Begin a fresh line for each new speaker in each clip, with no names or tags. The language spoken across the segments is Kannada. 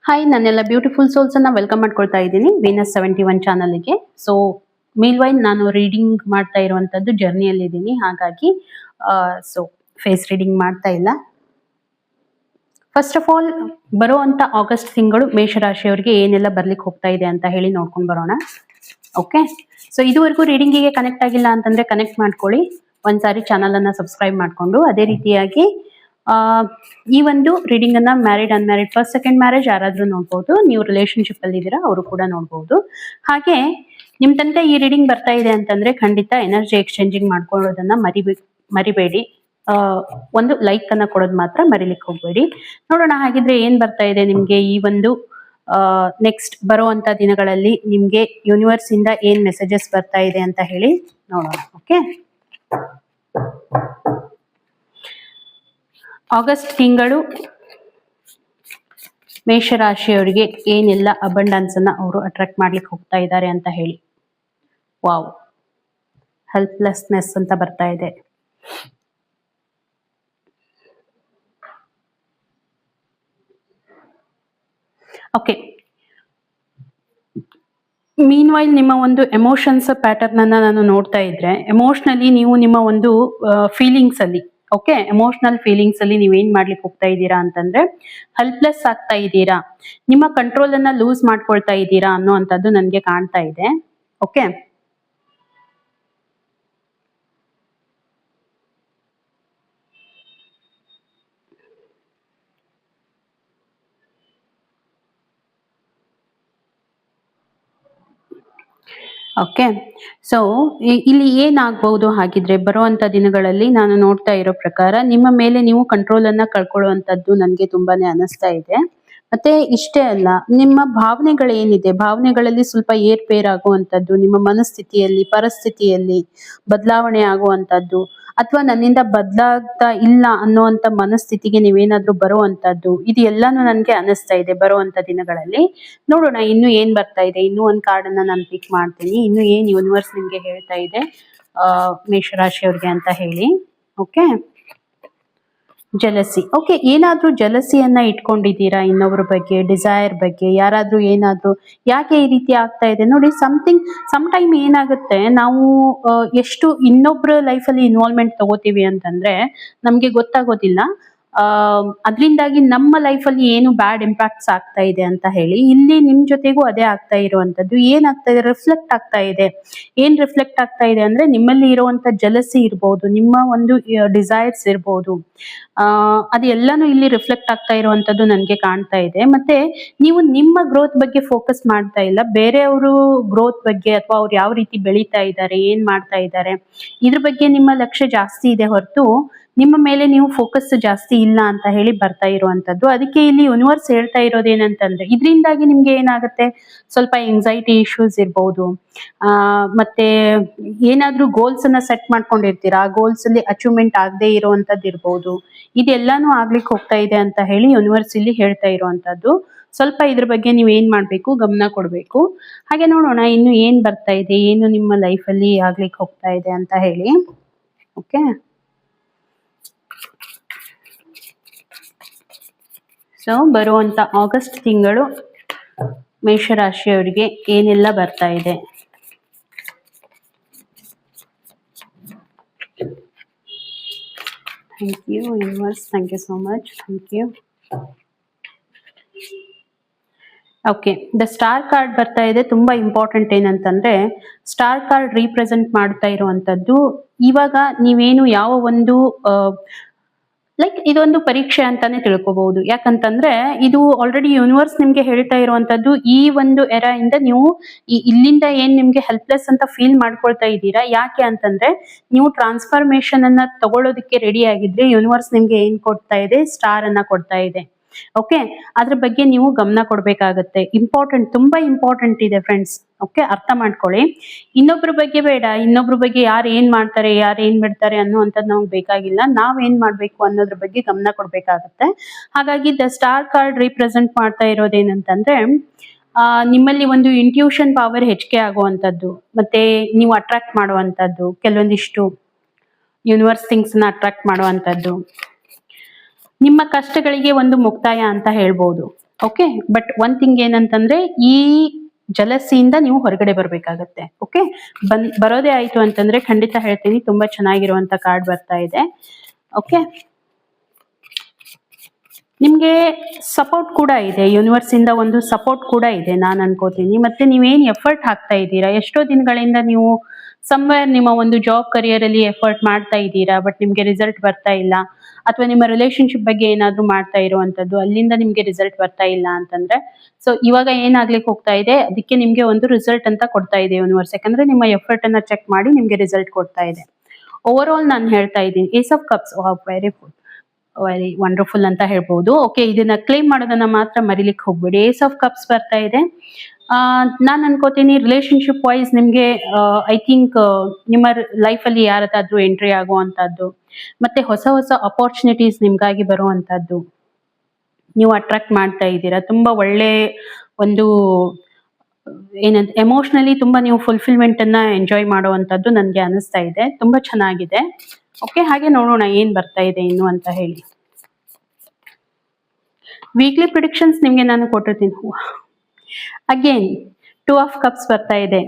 ಹಾಯ್, ನನ್ನೆಲ್ಲ ಬ್ಯೂಟಿಫುಲ್ ಸೋಲ್ಸ್ ಅನ್ನ ವೆಲ್ಕಮ್ ಮಾಡ್ಕೊಳ್ತಾ ಇದ್ದೀನಿ ವೀನಸ್ 71 ಚಾನಲ್ಗೆ. ಸೊ ಮೀಲ್ವೈಲ್ ನಾನು ರೀಡಿಂಗ್ ಮಾಡ್ತಾ ಇರುವಂತದ್ದು ಜರ್ನಿಯಲ್ಲಿ ಇದ್ದೀನಿ, ಹಾಗಾಗಿ ಸೊ ಫೇಸ್ ರೀಡಿಂಗ್ ಮಾಡ್ತಾ ಇಲ್ಲ. ಫಸ್ಟ್ ಆಫ್ ಆಲ್, ಬರುವಂತ ಆಗಸ್ಟ್ ತಿಂಗಳು ಮೇಷರಾಶಿಯವರಿಗೆ ಏನೆಲ್ಲ ಬರ್ಲಿಕ್ಕೆ ಹೋಗ್ತಾ ಇದೆ ಅಂತ ಹೇಳಿ ನೋಡ್ಕೊಂಡು ಬರೋಣ. ಓಕೆ, ಸೊ ಇದುವರೆಗೂ ರೀಡಿಂಗಿಗೆ ಕನೆಕ್ಟ್ ಆಗಿಲ್ಲ ಅಂತಂದ್ರೆ ಕನೆಕ್ಟ್ ಮಾಡ್ಕೊಳ್ಳಿ. ಒಂದ್ಸಾರಿ ಚಾನಲ್ ಅನ್ನ ಸಬ್ಸ್ಕ್ರೈಬ್ ಮಾಡ್ಕೊಂಡು, ಅದೇ ರೀತಿಯಾಗಿ ಈ ಒಂದು ರೀಡಿಂಗ್ ಅನ್ನ married unmarried first second marriage ಯಾರಾದ್ರೂ ನೋಡ್ಬೋದು, ನೀವು ರಿಲೇಶನ್ಶಿಪ್ ಅಲ್ಲಿ ಇದ್ದೀರಾ ಅವರು ಕೂಡ ನೋಡ್ಬೋದು. ಹಾಗೆ ನಿಮ್ ತನಕ ಈ ರೀಡಿಂಗ್ ಬರ್ತಾ ಇದೆ ಅಂತಂದ್ರೆ ಖಂಡಿತ ಎನರ್ಜಿ ಎಕ್ಸ್ಚೇಂಜಿಂಗ್ ಮಾಡ್ಕೊಳ್ಳೋದನ್ನ ಮರಿಬೇಡಿ. ಒಂದು ಲೈಕ್ ಅನ್ನ ಕೊಡೋದು ಮಾತ್ರ ಮರಿಲಿಕ್ಕೆ ಹೋಗ್ಬೇಡಿ. ನೋಡೋಣ ಹಾಗಿದ್ರೆ ಏನ್ ಬರ್ತಾ ಇದೆ ನಿಮ್ಗೆ ಈ ಒಂದು ನೆಕ್ಸ್ಟ್ ಬರುವಂತ ದಿನಗಳಲ್ಲಿ ನಿಮ್ಗೆ ಯೂನಿವರ್ಸ್ ಇಂದ ಏನ್ ಮೆಸೇಜಸ್ ಬರ್ತಾ ಇದೆ ಅಂತ ಹೇಳಿ ನೋಡೋಣ. ಓಕೆ, ಆಗಸ್ಟ್ ತಿಂಗಳು ಮೇಷರಾಶಿಯವರಿಗೆ ಏನೆಲ್ಲ ಅಬಂಡನ್ಸ್ ಅನ್ನ ಅವರು ಅಟ್ರಾಕ್ಟ್ ಮಾಡ್ಲಿಕ್ಕೆ ಹೋಗ್ತಾ ಇದ್ದಾರೆ ಅಂತ ಹೇಳಿ. ವಾವ್, ಹೆಲ್ಪ್ಲೆಸ್ನೆಸ್ ಅಂತ ಬರ್ತಾ ಇದೆ. ಓಕೆ, ಮೀನ್ ವೈಲ್ ನಿಮ್ಮ ಒಂದು ಎಮೋಷನ್ಸ್ ಪ್ಯಾಟರ್ನ್ ಅನ್ನ ನಾನು ನೋಡ್ತಾ ಇದ್ರೆ, ಎಮೋಷನಲಿ ನೀವು ನಿಮ್ಮ ಒಂದು ಫೀಲಿಂಗ್ಸ್ ಅಲ್ಲಿ, ಓಕೆ, ಎಮೋಷನಲ್ ಫೀಲಿಂಗ್ಸ್ ಅಲ್ಲಿ ನೀವೇನ್ ಮಾಡ್ಲಿಕ್ಕೆ ಹೋಗ್ತಾ ಇದ್ದೀರಾ ಅಂತಂದ್ರೆ ಹೆಲ್ಪ್ಲೆಸ್ ಆಗ್ತಾ ಇದ್ದೀರಾ, ನಿಮ್ಮ ಕಂಟ್ರೋಲ್ ಅನ್ನ ಲೂಸ್ ಮಾಡ್ಕೊಳ್ತಾ ಇದ್ದೀರಾ ಅನ್ನೋಂಥದ್ದು ನನ್ಗೆ ಕಾಣ್ತಾ ಇದೆ. ಓಕೆ, ಓಕೆ, ಸೊ ಇಲ್ಲಿ ಏನಾಗಬಹುದು ಹಾಗಿದ್ರೆ ಬರುವಂತ ದಿನಗಳಲ್ಲಿ ನಾನು ನೋಡ್ತಾ ಇರೋ ಪ್ರಕಾರ ನಿಮ್ಮ ಮೇಲೆ ನೀವು ಕಂಟ್ರೋಲ್ ಅನ್ನ ಕಳ್ಕೊಳ್ಳುವಂತದ್ದು ನನ್ಗೆ ತುಂಬಾನೇ ಅನಿಸ್ತಾ ಇದೆ. ಮತ್ತೆ ಇಷ್ಟೇ ಅಲ್ಲ, ನಿಮ್ಮ ಭಾವನೆಗಳೇನಿದೆ, ಭಾವನೆಗಳಲ್ಲಿ ಸ್ವಲ್ಪ ಏರ್ಪೇರ್ ಆಗುವಂತದ್ದು, ನಿಮ್ಮ ಮನಸ್ಥಿತಿಯಲ್ಲಿ ಪರಿಸ್ಥಿತಿಯಲ್ಲಿ ಬದಲಾವಣೆ ಆಗುವಂತದ್ದು, ಅಥವಾ ನನ್ನಿಂದ ಬದಲಾಗ್ತಾ ಇಲ್ಲ ಅನ್ನುವಂತ ಮನಸ್ಥಿತಿಗೆ ನೀವೇನಾದ್ರೂ ಬರುವಂತದ್ದು, ಇದು ಎಲ್ಲಾನು ನನ್ಗೆ ಅನಿಸ್ತಾ ಇದೆ ಬರುವಂತ ದಿನಗಳಲ್ಲಿ. ನೋಡೋಣ ಇನ್ನು ಏನ್ ಬರ್ತಾ ಇದೆ. ಇನ್ನೂ ಒಂದ್ ಕಾರ್ಡ್ ಅನ್ನ ನಾನು ಪಿಕ್ ಮಾಡ್ತೀನಿ, ಇನ್ನು ಏನ್ ಯೂನಿವರ್ಸ್ ನಿಮ್ಗೆ ಹೇಳ್ತಾ ಇದೆ ಮೇಷರಾಶಿಯವ್ರಿಗೆ ಅಂತ ಹೇಳಿ. Okay, jealousy. ಓಕೆ, ಏನಾದ್ರೂ ಜಲಸಿಯನ್ನ ಇಟ್ಕೊಂಡಿದ್ದೀರಾ ಇನ್ನೊಬ್ಬರ ಬಗ್ಗೆ, ಡಿಸೈರ್ ಬಗ್ಗೆ, ಯಾರಾದ್ರೂ ಏನಾದ್ರೂ ಯಾಕೆ ಈ ರೀತಿ ಆಗ್ತಾ ಇದೆ ನೋಡಿ. ಸಮ್ ಟೈಮ್ ಏನಾಗುತ್ತೆ, ನಾವು ಎಷ್ಟು ಇನ್ನೊಬ್ರ ಲೈಫಲ್ಲಿ ಇನ್ವಾಲ್ವ್ಮೆಂಟ್ ತಗೋತೀವಿ ಅಂತಂದ್ರೆ ನಮ್ಗೆ ಗೊತ್ತಾಗೋದಿಲ್ಲ. ಅದರಿಂದಾಗಿ ನಮ್ಮ ಲೈಫಲ್ಲಿ ಏನು ಬ್ಯಾಡ್ ಇಂಪ್ಯಾಕ್ಟ್ಸ್ ಆಗ್ತಾ ಇದೆ ಅಂತ ಹೇಳಿ. ಇಲ್ಲಿ ನಿಮ್ ಜೊತೆಗೂ ಅದೇ ಆಗ್ತಾ ಇರುವಂತದ್ದು. ಏನಾಗ್ತಾ ಇದೆ, ರಿಫ್ಲೆಕ್ಟ್ ಆಗ್ತಾ ಇದೆ. ಏನ್ ರಿಫ್ಲೆಕ್ಟ್ ಆಗ್ತಾ ಇದೆ ಅಂದ್ರೆ ನಿಮ್ಮಲ್ಲಿ ಇರುವಂತ ಜಲಸಿ ಇರ್ಬೋದು, ನಿಮ್ಮ ಒಂದು ಡಿಸೈರ್ಸ್ ಇರ್ಬೋದು, ಅದೆಲ್ಲಾನು ಇಲ್ಲಿ ರಿಫ್ಲೆಕ್ಟ್ ಆಗ್ತಾ ಇರುವಂತದ್ದು ನನ್ಗೆ ಕಾಣ್ತಾ ಇದೆ. ಮತ್ತೆ ನೀವು ನಿಮ್ಮ ಗ್ರೋತ್ ಬಗ್ಗೆ ಫೋಕಸ್ ಮಾಡ್ತಾ ಇಲ್ಲ, ಬೇರೆಯವರು ಗ್ರೋತ್ ಬಗ್ಗೆ ಅಥವಾ ಅವ್ರು ಯಾವ ರೀತಿ ಬೆಳೀತಾ ಇದ್ದಾರೆ, ಏನ್ ಮಾಡ್ತಾ ಇದ್ದಾರೆ, ಇದ್ರ ಬಗ್ಗೆ ನಿಮ್ಮ ಲಕ್ಷ್ಯ ಜಾಸ್ತಿ ಇದೆ ಹೊರತು ನಿಮ್ಮ ಮೇಲೆ ನೀವು ಫೋಕಸ್ ಜಾಸ್ತಿ ಇಲ್ಲ ಅಂತ ಹೇಳಿ ಬರ್ತಾ ಇರುವಂತದ್ದು. ಅದಕ್ಕೆ ಇಲ್ಲಿ ಯೂನಿವರ್ಸ್ ಹೇಳ್ತಾ ಇರೋದೇನಂತಂದ್ರೆ, ಇದರಿಂದಾಗಿ ನಿಮ್ಗೆ ಏನಾಗುತ್ತೆ, ಸ್ವಲ್ಪ ಎಂಗ್ಸೈಟಿ ಇಶ್ಯೂಸ್ ಇರ್ಬೋದು, ಮತ್ತೆ ಏನಾದ್ರೂ ಗೋಲ್ಸ್ ಅನ್ನ ಸೆಟ್ ಮಾಡ್ಕೊಂಡಿರ್ತೀರಾ, ಆ ಗೋಲ್ಸ್ ಅಲ್ಲಿ ಅಚೀವ್ಮೆಂಟ್ ಆಗದೆ ಇರುವಂತದ್ದು ಇರ್ಬೋದು. ಇದೆಲ್ಲಾನು ಆಗ್ಲಿಕ್ಕೆ ಹೋಗ್ತಾ ಇದೆ ಅಂತ ಹೇಳಿ ಯೂನಿವರ್ಸ್ ಇಲ್ಲಿ ಹೇಳ್ತಾ ಇರುವಂತದ್ದು. ಸ್ವಲ್ಪ ಇದ್ರ ಬಗ್ಗೆ ನೀವು ಏನ್ ಮಾಡ್ಬೇಕು, ಗಮನ ಕೊಡ್ಬೇಕು. ಹಾಗೆ ನೋಡೋಣ ಇನ್ನು ಏನ್ ಬರ್ತಾ ಇದೆ, ಏನು ನಿಮ್ಮ ಲೈಫಲ್ಲಿ ಆಗ್ಲಿಕ್ಕೆ ಹೋಗ್ತಾ ಇದೆ ಅಂತ ಹೇಳಿ. ಓಕೆ, ಸೊ ಬರುವಂತ ಆಗಸ್ಟ್ ತಿಂಗಳು ಮೇಷರಾಶಿಯವರಿಗೆ ಏನೆಲ್ಲ ಬರ್ತಾ ಇದೆ. Thank you universe, thank you so much, thank you. Okay, the star card ಬರ್ತಾ ಇದೆ. ತುಂಬಾ ಇಂಪಾರ್ಟೆಂಟ್ ಏನಂತಂದ್ರೆ, ಸ್ಟಾರ್ ಕಾರ್ಡ್ ರೀಪ್ರೆಸೆಂಟ್ ಮಾಡ್ತಾ ಇರುವಂತದ್ದು ಇವಾಗ ನೀವೇನು ಯಾವ ಒಂದು ಲೈಕ್ ಇದೊಂದು ಪರೀಕ್ಷೆ ಅಂತಾನೆ ತಿಳ್ಕೊಬಹುದು. ಯಾಕಂತಂದ್ರೆ ಇದು ಆಲ್ರೆಡಿ ಯೂನಿವರ್ಸ್ ನಿಮ್ಗೆ ಹೇಳ್ತಾ ಇರುವಂತದ್ದು, ಈ ಒಂದು ಎರಾ ಇಂದ ನೀವು ಇಲ್ಲಿಂದ ಏನ್ ನಿಮ್ಗೆ ಹೆಲ್ಪ್ಲೆಸ್ ಅಂತ ಫೀಲ್ ಮಾಡ್ಕೊಳ್ತಾ ಇದ್ದೀರಾ. ಯಾಕೆ ಅಂತಂದ್ರೆ ನೀವು ಟ್ರಾನ್ಸ್ಫಾರ್ಮೇಶನ್ ಅನ್ನ ತಗೊಳ್ಳೋದಕ್ಕೆ ರೆಡಿ ಆಗಿದ್ರೆ ಯೂನಿವರ್ಸ್ ನಿಮ್ಗೆ ಏನ್ ಕೊಡ್ತಾ ಇದೆ, ಸ್ಟಾರ್ ಅನ್ನ ಕೊಡ್ತಾ ಇದೆ. ಓಕೆ, ಅದ್ರ ಬಗ್ಗೆ ನೀವು ಗಮನ ಕೊಡ್ಬೇಕಾಗತ್ತೆ. ಇಂಪಾರ್ಟೆಂಟ್, ತುಂಬಾ ಇಂಪಾರ್ಟೆಂಟ್ ಇದೆ ಫ್ರೆಂಡ್ಸ್. ಓಕೆ, ಅರ್ಥ ಮಾಡ್ಕೊಳ್ಳಿ. ಇನ್ನೊಬ್ರ ಬಗ್ಗೆ ಬೇಡ, ಇನ್ನೊಬ್ರ ಬಗ್ಗೆ ಯಾರು ಏನ್ ಮಾಡ್ತಾರೆ, ಯಾರು ಏನ್ ಬಿಡ್ತಾರೆ ಅನ್ನುವಂಥದ್ದು ನಮ್ಗೆ ಬೇಕಾಗಿಲ್ಲ. ನಾವ್ ಏನ್ ಮಾಡ್ಬೇಕು ಅನ್ನೋದ್ರ ಬಗ್ಗೆ ಗಮನ ಕೊಡ್ಬೇಕಾಗತ್ತೆ. ಹಾಗಾಗಿ ದ ಸ್ಟಾರ್ ಕಾರ್ಡ್ ರೀಪ್ರೆಸೆಂಟ್ ಮಾಡ್ತಾ ಇರೋದೇನಂತಂದ್ರೆ, ನಿಮ್ಮಲ್ಲಿ ಒಂದು ಇಂಟ್ಯೂಷನ್ ಪವರ್ ಹೆಚ್ಚಿಗೆ ಆಗುವಂಥದ್ದು, ಮತ್ತೆ ನೀವು ಅಟ್ರಾಕ್ಟ್ ಮಾಡುವಂಥದ್ದು, ಕೆಲವೊಂದಿಷ್ಟು ಯೂನಿವರ್ಸ್ ಥಿಂಗ್ಸ್ ನ ಅಟ್ರಾಕ್ಟ್ ಮಾಡುವಂಥದ್ದು, ನಿಮ್ಮ ಕಷ್ಟಗಳಿಗೆ ಒಂದು ಮುಕ್ತಾಯ ಅಂತ ಹೇಳ್ಬೋದು. ಓಕೆ. ಬಟ್ ಒನ್ ಥಿಂಗ್ ಏನಂತಂದ್ರೆ ಈ ಜಲಸಿಯಿಂದ ನೀವು ಹೊರಗಡೆ ಬರ್ಬೇಕಾಗತ್ತೆ. ಓಕೆ. ಬರೋದೇ ಆಯ್ತು ಅಂತಂದ್ರೆ ಖಂಡಿತ ಹೇಳ್ತೀನಿ ತುಂಬಾ ಚೆನ್ನಾಗಿರುವಂತ ಕಾರ್ಡ್ ಬರ್ತಾ ಇದೆ. ಓಕೆ. ನಿಮ್ಗೆ ಸಪೋರ್ಟ್ ಕೂಡ ಇದೆ, ಯೂನಿವರ್ಸ್ ಇಂದ ಒಂದು ಸಪೋರ್ಟ್ ಕೂಡ ಇದೆ ನಾನು ಅನ್ಕೋತೀನಿ. ಮತ್ತೆ ನೀವೇನ್ ಎಫರ್ಟ್ ಹಾಕ್ತಾ ಇದ್ದೀರಾ, ಎಷ್ಟೋ ದಿನಗಳಿಂದ ನೀವು ಸಮ್ವೇರ್ ನಿಮ್ಮ ಒಂದು ಜಾಬ್ ಕರಿಯರ್ ಅಲ್ಲಿ ಎಫರ್ಟ್ ಮಾಡ್ತಾ ಇದ್ದೀರಾ, ಬಟ್ ನಿಮ್ಗೆ ರಿಸಲ್ಟ್ ಬರ್ತಾ ಇಲ್ಲ, ಅಥವಾ ನಿಮ್ಮ ರಿಲೇಶನ್ಶಿಪ್ ಬಗ್ಗೆ ಏನಾದ್ರೂ ಮಾಡ್ತಾ ಇರುವಂತದ್ದು ಅಲ್ಲಿಂದ ನಿಮ್ಗೆ ರಿಸಲ್ಟ್ ಬರ್ತಾ ಇಲ್ಲ ಅಂತಂದ್ರೆ, ಸೊ ಇವಾಗ ಏನಾಗ್ಲಿಕ್ಕೆ ಹೋಗ್ತಾ ಇದೆ, ಅದಕ್ಕೆ ನಿಮ್ಗೆ ಒಂದು ರಿಸಲ್ಟ್ ಅಂತ ಕೊಡ್ತಾ ಇದೆ ಯೂನಿವರ್ಸ್. ಯಾಕಂದ್ರೆ ನಿಮ್ಮ ಎಫರ್ಟ್ ಅನ್ನ ಚೆಕ್ ಮಾಡಿ ನಿಮ್ಗೆ ರಿಸಲ್ಟ್ ಕೊಡ್ತಾ ಇದೆ. ಓವರ್ ಆಲ್ ನಾನು ಹೇಳ್ತಾ ಇದ್ದೀನಿ ace of cups, very wonderful ಅಂತ ಹೇಳ್ಬೋದು. ಓಕೆ, ಇದನ್ನ ಕ್ಲೇಮ್ ಮಾಡೋದನ್ನ ಮಾತ್ರ ಮರಿಲಿಕ್ಕೆ ಹೋಗ್ಬೇಡಿ. ಏಸ್ ಆಫ್ ಕಪ್ಸ್ ಬರ್ತಾ ಇದೆ. ನಾನು ಅನ್ಕೋತೀನಿ ರಿಲೇಶನ್ಶಿಪ್ ವೈಸ್ ನಿಮ್ಗೆ ಐ ಥಿಂಕ್ ನಿಮ್ಮ ಲೈಫಲ್ಲಿ ಯಾರದಾದ್ರೂ ಎಂಟ್ರಿ ಆಗುವಂತದ್ದು, ಮತ್ತೆ ಹೊಸ ಹೊಸ ಅಪರ್ಚುನಿಟೀಸ್ ನಿಮ್ಗಾಗಿ ಬರುವಂತದ್ದು ನೀವು ಅಟ್ರಾಕ್ಟ್ ಮಾಡ್ತಾ ಇದ್ದೀರಾ. ತುಂಬಾ ಒಳ್ಳೆ ಒಂದು ಏನಂತ ಎಮೋಷನಲಿ ತುಂಬಾ ನೀವು ಫುಲ್ಫಿಲ್ಮೆಂಟ್ ಅನ್ನ ಎಂಜಾಯ್ ಮಾಡುವಂತದ್ದು ನನ್ಗೆ ಅನಿಸ್ತಾ ಇದೆ. ತುಂಬಾ ಚೆನ್ನಾಗಿದೆ. ಓಕೆ, ಹಾಗೆ ನೋಡೋಣ ಏನ್ ಬರ್ತಾ ಇದೆ ಇನ್ನು ಅಂತ ಹೇಳಿ. ವೀಕ್ಲಿ ಪ್ರಿಡಿಕ್ಷನ್ಸ್ ನಿಮ್ಗೆ ನಾನು ಕೊಟ್ಟಿರ್ತೀನಿ. ಅಗೇನ್ 2 ಆಫ್ ಕಪ್ಸ್ ಬರ್ತಾ ಇದೆ.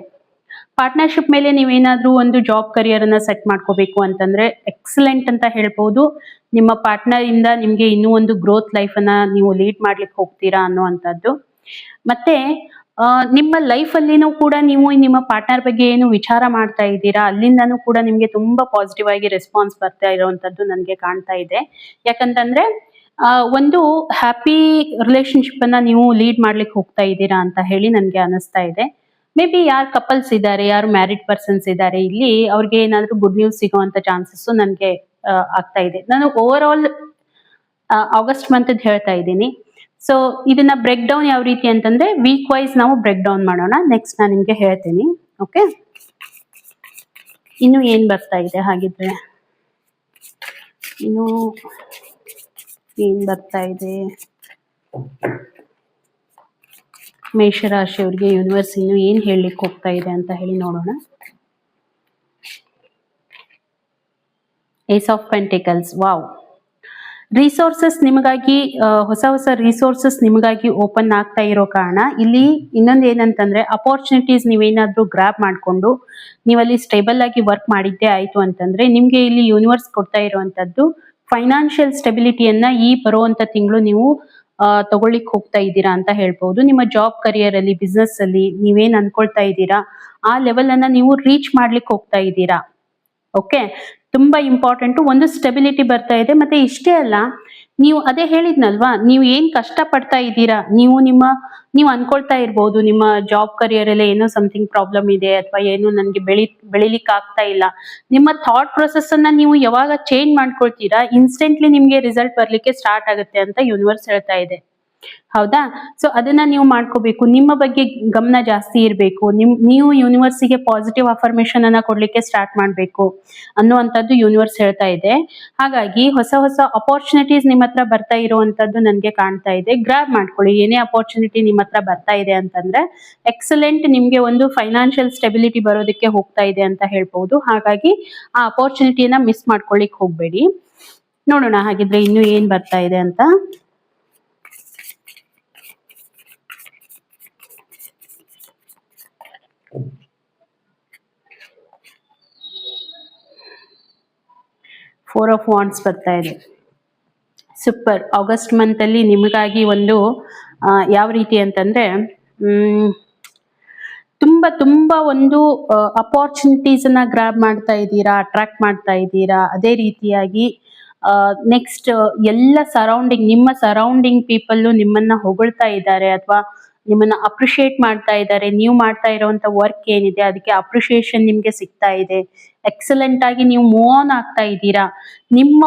ಪಾರ್ಟ್ನರ್ಶಿಪ್ ಮೇಲೆ ನೀವೇನಾದ್ರೂ ಒಂದು ಜಾಬ್ ಕರಿಯರ್ ಅನ್ನ ಸೆಟ್ ಮಾಡ್ಕೋಬೇಕು ಅಂತಂದ್ರೆ ಎಕ್ಸಲೆಂಟ್ ಅಂತ ಹೇಳ್ಬೋದು. ನಿಮ್ಮ ಪಾರ್ಟ್ನರ್ ಇಂದ ನಿಮ್ಗೆ ಇನ್ನೂ ಒಂದು ಗ್ರೋತ್ ಲೈಫ್ ಅನ್ನ ನೀವು ಲೀಡ್ ಮಾಡ್ಲಿಕ್ಕೆ ಹೋಗ್ತೀರಾ ಅನ್ನುವಂಥದ್ದು. ಮತ್ತೆ ನಿಮ್ಮ ಲೈಫ್ ಅಲ್ಲಿನೂ ಕೂಡ ನೀವು ನಿಮ್ಮ ಪಾರ್ಟ್ನರ್ ಬಗ್ಗೆ ಏನು ವಿಚಾರ ಮಾಡ್ತಾ ಇದ್ದೀರಾ ಅಲ್ಲಿಂದಾನು ಕೂಡ ನಿಮ್ಗೆ ತುಂಬಾ ಪಾಸಿಟಿವ್ ಆಗಿ ರೆಸ್ಪಾನ್ಸ್ ಬರ್ತಾ ಇರುವಂತದ್ದು ನನ್ಗೆ ಕಾಣ್ತಾ ಇದೆ. ಯಾಕಂತಂದ್ರೆ ಒಂದು ಹ್ಯಾಪಿ ರಿಲೇಶನ್ಶಿಪ್ ಅನ್ನ ನೀವು ಲೀಡ್ ಮಾಡ್ಲಿಕ್ಕೆ ಹೋಗ್ತಾ ಇದ್ದೀರಾ ಅಂತ ಹೇಳಿ ನನ್ಗೆ ಅನಿಸ್ತಾ ಇದೆ. ಮೇ ಬಿ ಯಾರು ಕಪಲ್ಸ್ ಇದ್ದಾರೆ, ಯಾರು ಮ್ಯಾರಿಡ್ ಪರ್ಸನ್ಸ್ ಇದ್ದಾರೆ, ಇಲ್ಲಿ ಅವ್ರಿಗೆ ಏನಾದ್ರೂ ಗುಡ್ ನ್ಯೂಸ್ ಸಿಗುವಂತ ಚಾನ್ಸಸ್ ನನ್ಗೆ ಆಗ್ತಾ ಇದೆ. ನಾನು ಓವರ್ ಆಲ್ ಆಗಸ್ಟ್ ಮಂತ್ ಹೇಳ್ತಾ ಇದ್ದೀನಿ. ಸೊ ಇದನ್ನ ಬ್ರೇಕ್ ಡೌನ್ ಯಾವ ರೀತಿ ಅಂತಂದ್ರೆ ವೀಕ್ ವೈಸ್ ನಾವು ಬ್ರೇಕ್ ಡೌನ್ ಮಾಡೋಣ. ನೆಕ್ಸ್ಟ್ ನಾನು ನಿಮ್ಗೆ ಹೇಳ್ತೀನಿ. ಓಕೆ, ಇನ್ನು ಏನ್ ಬರ್ತಾ ಇದೆ ಹಾಗಿದ್ರೆ, ಇನ್ನು ಏನ್ ಬರ್ತಾ ಇದೆ ಮೇಷರಾಶಿಯವರಿಗೆ ಯೂನಿವರ್ಸ್ ಇನ್ನು ಏನ್ ಹೇಳಲಿಕ್ಕೆ ಹೋಗ್ತಾ ಇದೆ ಅಂತ ಹೇಳಿ ನೋಡೋಣ. Ace of pentacles. Wow, resources ನಿಮಗಾಗಿ ಹೊಸ ಹೊಸ ರಿಸೋರ್ಸಸ್ ನಿಮಗಾಗಿ ಓಪನ್ ಆಗ್ತಾ ಇರೋ ಕಾರಣ ಇಲ್ಲಿ ಇನ್ನೊಂದು ಏನಂತಂದ್ರೆ ಅಪರ್ಚುನಿಟೀಸ್ ನೀವೇನಾದ್ರೂ ಗ್ರಾಬ್ ಮಾಡ್ಕೊಂಡು ನೀವಲ್ಲಿ ಸ್ಟೇಬಲ್ ಆಗಿ ವರ್ಕ್ ಮಾಡಿದ್ದೇ ಆಯ್ತು ಅಂತಂದ್ರೆ ನಿಮ್ಗೆ ಇಲ್ಲಿ ಯೂನಿವರ್ಸ್ ಕೊಡ್ತಾ ಇರುವಂತದ್ದು ಫೈನಾನ್ಷಿಯಲ್ ಸ್ಟೆಬಿಲಿಟಿಯನ್ನ ಈ ಬರುವಂತ ತಿಂಗಳು ನೀವು ತಗೊಳ್ಳಿಕ್ ಹೋಗ್ತಾ ಇದ್ದೀರಾ ಅಂತ ಹೇಳ್ಬಹುದು. ನಿಮ್ಮ ಜಾಬ್ ಕರಿಯರ್ ಅಲ್ಲಿ, ಬಿಸ್ನೆಸ್ ಅಲ್ಲಿ ನೀವೇನ್ ಅನ್ಕೊಳ್ತಾ ಇದ್ದೀರಾ ಆ ಲೆವೆಲ್ ಅನ್ನ ನೀವು ರೀಚ್ ಮಾಡ್ಲಿಕ್ಕೆ ಹೋಗ್ತಾ ಇದ್ದೀರಾ. ಓಕೆ, ತುಂಬಾ ಇಂಪಾರ್ಟೆಂಟ್. ಒಂದು ಸ್ಟೆಬಿಲಿಟಿ ಬರ್ತಾ ಇದೆ. ಮತ್ತೆ ಇಷ್ಟೇ ಅಲ್ಲ, ನೀವು ಅದೇ ಹೇಳಿದ್ನಲ್ವಾ, ನೀವು ಏನ್ ಕಷ್ಟ ಪಡ್ತಾ ಇದ್ದೀರಾ, ನೀವು ಅನ್ಕೊಳ್ತಾ ಇರ್ಬೋದು ನಿಮ್ಮ ಜಾಬ್ ಕರಿಯರ್ ಅಲ್ಲಿ ಏನೋ ಸಮಥಿಂಗ್ ಪ್ರಾಬ್ಲಮ್ ಇದೆ ಅಥವಾ ಏನು ನನ್ಗೆ ಬೆಳಿಲಿಕ್ಕೆ ಆಗ್ತಾ ಇಲ್ಲ. ನಿಮ್ಮ ಥಾಟ್ ಪ್ರೊಸೆಸ್ ಅನ್ನ ನೀವು ಯಾವಾಗ ಚೇಂಜ್ ಮಾಡ್ಕೊಳ್ತೀರಾ ಇನ್ಸ್ಟೆಂಟ್ಲಿ ನಿಮ್ಗೆ ರಿಸಲ್ಟ್ ಬರ್ಲಿಕ್ಕೆ ಸ್ಟಾರ್ಟ್ ಆಗುತ್ತೆ ಅಂತ ಯೂನಿವರ್ಸ್ ಹೇಳ್ತಾ ಇದೆ. ಹೌದಾ? ಸೊ ಅದನ್ನ ನೀವು ಮಾಡ್ಕೋಬೇಕು. ನಿಮ್ಮ ಬಗ್ಗೆ ಗಮನ ಜಾಸ್ತಿ ಇರಬೇಕು. ನೀವು ಯೂನಿವರ್ಸಿಗೆ ಪಾಸಿಟಿವ್ ಅಫರ್ಮೇಶನ್ ಅನ್ನ ಕೊಡ್ಲಿಕ್ಕೆ ಸ್ಟಾರ್ಟ್ ಮಾಡ್ಬೇಕು ಅನ್ನುವಂಥದ್ದು ಯೂನಿವರ್ಸ್ ಹೇಳ್ತಾ ಇದೆ. ಹಾಗಾಗಿ ಹೊಸ ಹೊಸ ಅಪರ್ಚುನಿಟೀಸ್ ನಿಮ್ಮ ಹತ್ರ ಬರ್ತಾ ಇರುವಂತದ್ದು ನನ್ಗೆ ಕಾಣ್ತಾ ಇದೆ. ಗ್ರಾಬ್ ಮಾಡ್ಕೊಳ್ಳಿ. ಏನೇ ಅಪರ್ಚುನಿಟಿ ನಿಮ್ಮ ಹತ್ರ ಬರ್ತಾ ಇದೆ ಅಂತಂದ್ರೆ ಎಕ್ಸಲೆಂಟ್, ನಿಮ್ಗೆ ಒಂದು ಫೈನಾನ್ಷಿಯಲ್ ಸ್ಟೆಬಿಲಿಟಿ ಬರೋದಕ್ಕೆ ಹೋಗ್ತಾ ಇದೆ ಅಂತ ಹೇಳ್ಬಹುದು. ಹಾಗಾಗಿ ಆ ಅಪರ್ಚುನಿಟಿಯನ್ನ ಮಿಸ್ ಮಾಡ್ಕೊಳ್ಳಿಕ್ ಹೋಗ್ಬೇಡಿ. ನೋಡೋಣ ಹಾಗಿದ್ರೆ ಇನ್ನು ಏನ್ ಬರ್ತಾ ಇದೆ ಅಂತ. ಫೋರ್ ಆಫ್ ವಾಂಡ್ಸ್ ಬರ್ತಾ ಇದೆ. ಸೂಪರ್. ಆಗಸ್ಟ್ ಮಂತ್ ಅಲ್ಲಿ ನಿಮಗಾಗಿ ಒಂದು ಯಾವ ರೀತಿ ಅಂತಂದ್ರೆ ತುಂಬಾ ತುಂಬಾ ಒಂದು ಅಪರ್ಚುನಿಟೀಸ್ ಅನ್ನ ಗ್ರಾಬ್ ಮಾಡ್ತಾ ಇದ್ದೀರಾ, ಅಟ್ರಾಕ್ಟ್ ಮಾಡ್ತಾ ಇದ್ದೀರಾ. ಅದೇ ರೀತಿಯಾಗಿ ನೆಕ್ಸ್ಟ್ ಎಲ್ಲ ನಿಮ್ಮ ಸರೌಂಡಿಂಗ್ ಪೀಪಲ್ ನಿಮ್ಮನ್ನ ಹೊಗಳ್ತಾ ಇದ್ದಾರೆ ಅಥವಾ ನಿಮ್ಮನ್ನ ಅಪ್ರಿಶಿಯೇಟ್ ಮಾಡ್ತಾ ಇದ್ದಾರೆ. ನೀವು ಮಾಡ್ತಾ ಇರುವಂತ ವರ್ಕ್ ಏನಿದೆ ಅದಕ್ಕೆ ಅಪ್ರಿಶಿಯೇಷನ್ ನಿಮ್ಗೆ ಸಿಗ್ತಾ ಇದೆ. ಎಕ್ಸಲೆಂಟ್ ಆಗಿ ನೀವು ಮೂವ್ ಆನ್ ಆಗ್ತಾ ಇದ್ದೀರಾ. ನಿಮ್ಮ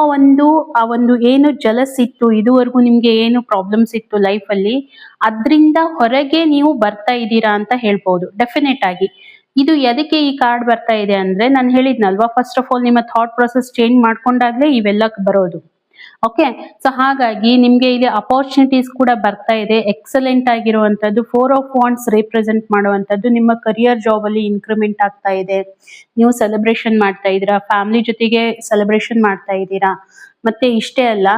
ಆ ಒಂದು ಏನು ಜಲಸ್ ಇತ್ತು, ಇದುವರೆಗೂ ನಿಮ್ಗೆ ಏನು ಪ್ರಾಬ್ಲಮ್ಸ್ ಇತ್ತು ಲೈಫ್ ಅಲ್ಲಿ, ಅದ್ರಿಂದ ಹೊರಗೆ ನೀವು ಬರ್ತಾ ಇದ್ದೀರಾ ಅಂತ ಹೇಳ್ಬೋದು. ಡೆಫಿನೆಟ್ ಆಗಿ ಇದು ಎದಕ್ಕೆ ಈ ಕಾರ್ಡ್ ಬರ್ತಾ ಇದೆ ಅಂದ್ರೆ ನಾನು ಹೇಳಿದ್ನಲ್ವಾ, ಫಸ್ಟ್ ಆಫ್ ಆಲ್ ನಿಮ್ಮ ಥಾಟ್ ಪ್ರೊಸೆಸ್ ಚೇಂಜ್ ಮಾಡ್ಕೊಂಡಾಗ್ಲೇ ಇವೆಲ್ಲ ಬರೋದು. ಓಕೆ, ಸೊ ಹಾಗಾಗಿ ನಿಮ್ಗೆ ಇಲ್ಲಿ ಅಪರ್ಚುನಿಟೀಸ್ ಕೂಡ ಬರ್ತಾ ಇದೆ. ಎಕ್ಸಲೆಂಟ್ ಆಗಿರುವಂತದ್ದು. ಫೋರ್ ಆಫ್ ವಾಂಡ್ಸ್ ರಿಪ್ರೆಸೆಂಟ್ ಮಾಡುವಂತದ್ದು ನಿಮ್ಮ ಕರಿಯರ್ ಜಾಬ್ ಅಲ್ಲಿ ಇನ್ಕ್ರಿಮೆಂಟ್ ಆಗ್ತಾ ಇದೆ. ನೀವು ಸೆಲೆಬ್ರೇಷನ್ ಮಾಡ್ತಾ ಇದ್ದೀರಾ, ಫ್ಯಾಮಿಲಿ ಜೊತೆಗೆ ಸೆಲೆಬ್ರೇಷನ್ ಮಾಡ್ತಾ ಇದ್ದೀರಾ. ಮತ್ತೆ ಇಷ್ಟೇ ಅಲ್ಲ,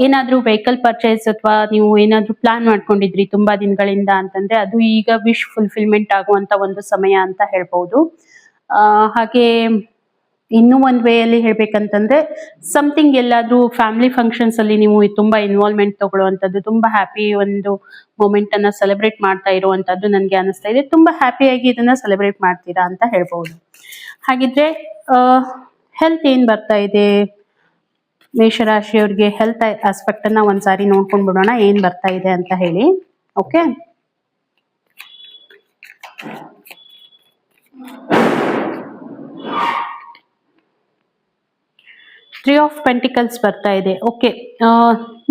ಏನಾದ್ರೂ ವೆಹಿಕಲ್ ಪರ್ಚೇಸ್ ಅಥವಾ ನೀವು ಏನಾದ್ರೂ ಪ್ಲಾನ್ ಮಾಡ್ಕೊಂಡಿದ್ರಿ ತುಂಬಾ ದಿನಗಳಿಂದ ಅಂತಂದ್ರೆ ಅದು ಈಗ ವಿಶ್ ಫುಲ್ಫಿಲ್ಮೆಂಟ್ ಆಗುವಂತ ಒಂದು ಸಮಯ ಅಂತ ಹೇಳ್ಬಹುದು. ಹಾಗೆ ಇನ್ನೂ ಒಂದ್ ವೇ ಅಲ್ಲಿ ಹೇಳ್ಬೇಕಂತಂದ್ರೆ ಸಮಥಿಂಗ್ ಎಲ್ಲಾದ್ರೂ ಫ್ಯಾಮಿಲಿ ಫಂಕ್ಷನ್ಸ್ ಅಲ್ಲಿ ನೀವು ತುಂಬಾ ಇನ್ವಾಲ್ವ್ಮೆಂಟ್ ತಗೊಳ್ಳುವಂತದ್ದು, ತುಂಬಾ ಹ್ಯಾಪಿ ಒಂದು ಮೂಮೆಂಟ್ ಅನ್ನ ಸೆಲೆಬ್ರೇಟ್ ಮಾಡ್ತಾ ಇರುವಂತದ್ದು ನನ್ಗೆ ಅನಿಸ್ತಾ ಇದೆ. ತುಂಬಾ ಹ್ಯಾಪಿಯಾಗಿ ಇದನ್ನ ಸೆಲೆಬ್ರೇಟ್ ಮಾಡ್ತೀರಾ ಅಂತ ಹೇಳ್ಬಹುದು. ಹಾಗಿದ್ರೆ ಹೆಲ್ತ್ ಏನ್ ಬರ್ತಾ ಇದೆ ಮೇಷರಾಶಿಯವ್ರಿಗೆ, ಹೆಲ್ತ್ ಆಸ್ಪೆಕ್ಟ್ ಅನ್ನ ಒಂದ್ಸಾರಿ ನೋಡ್ಕೊಂಡ್ ಬಿಡೋಣ ಏನ್ ಬರ್ತಾ ಇದೆ ಅಂತ ಹೇಳಿ. ಓಕೆ, ತ್ರೀ ಆಫ್ ಪೆಂಟಿಕಲ್ಸ್ ಬರ್ತಾ ಇದೆ. ಓಕೆ,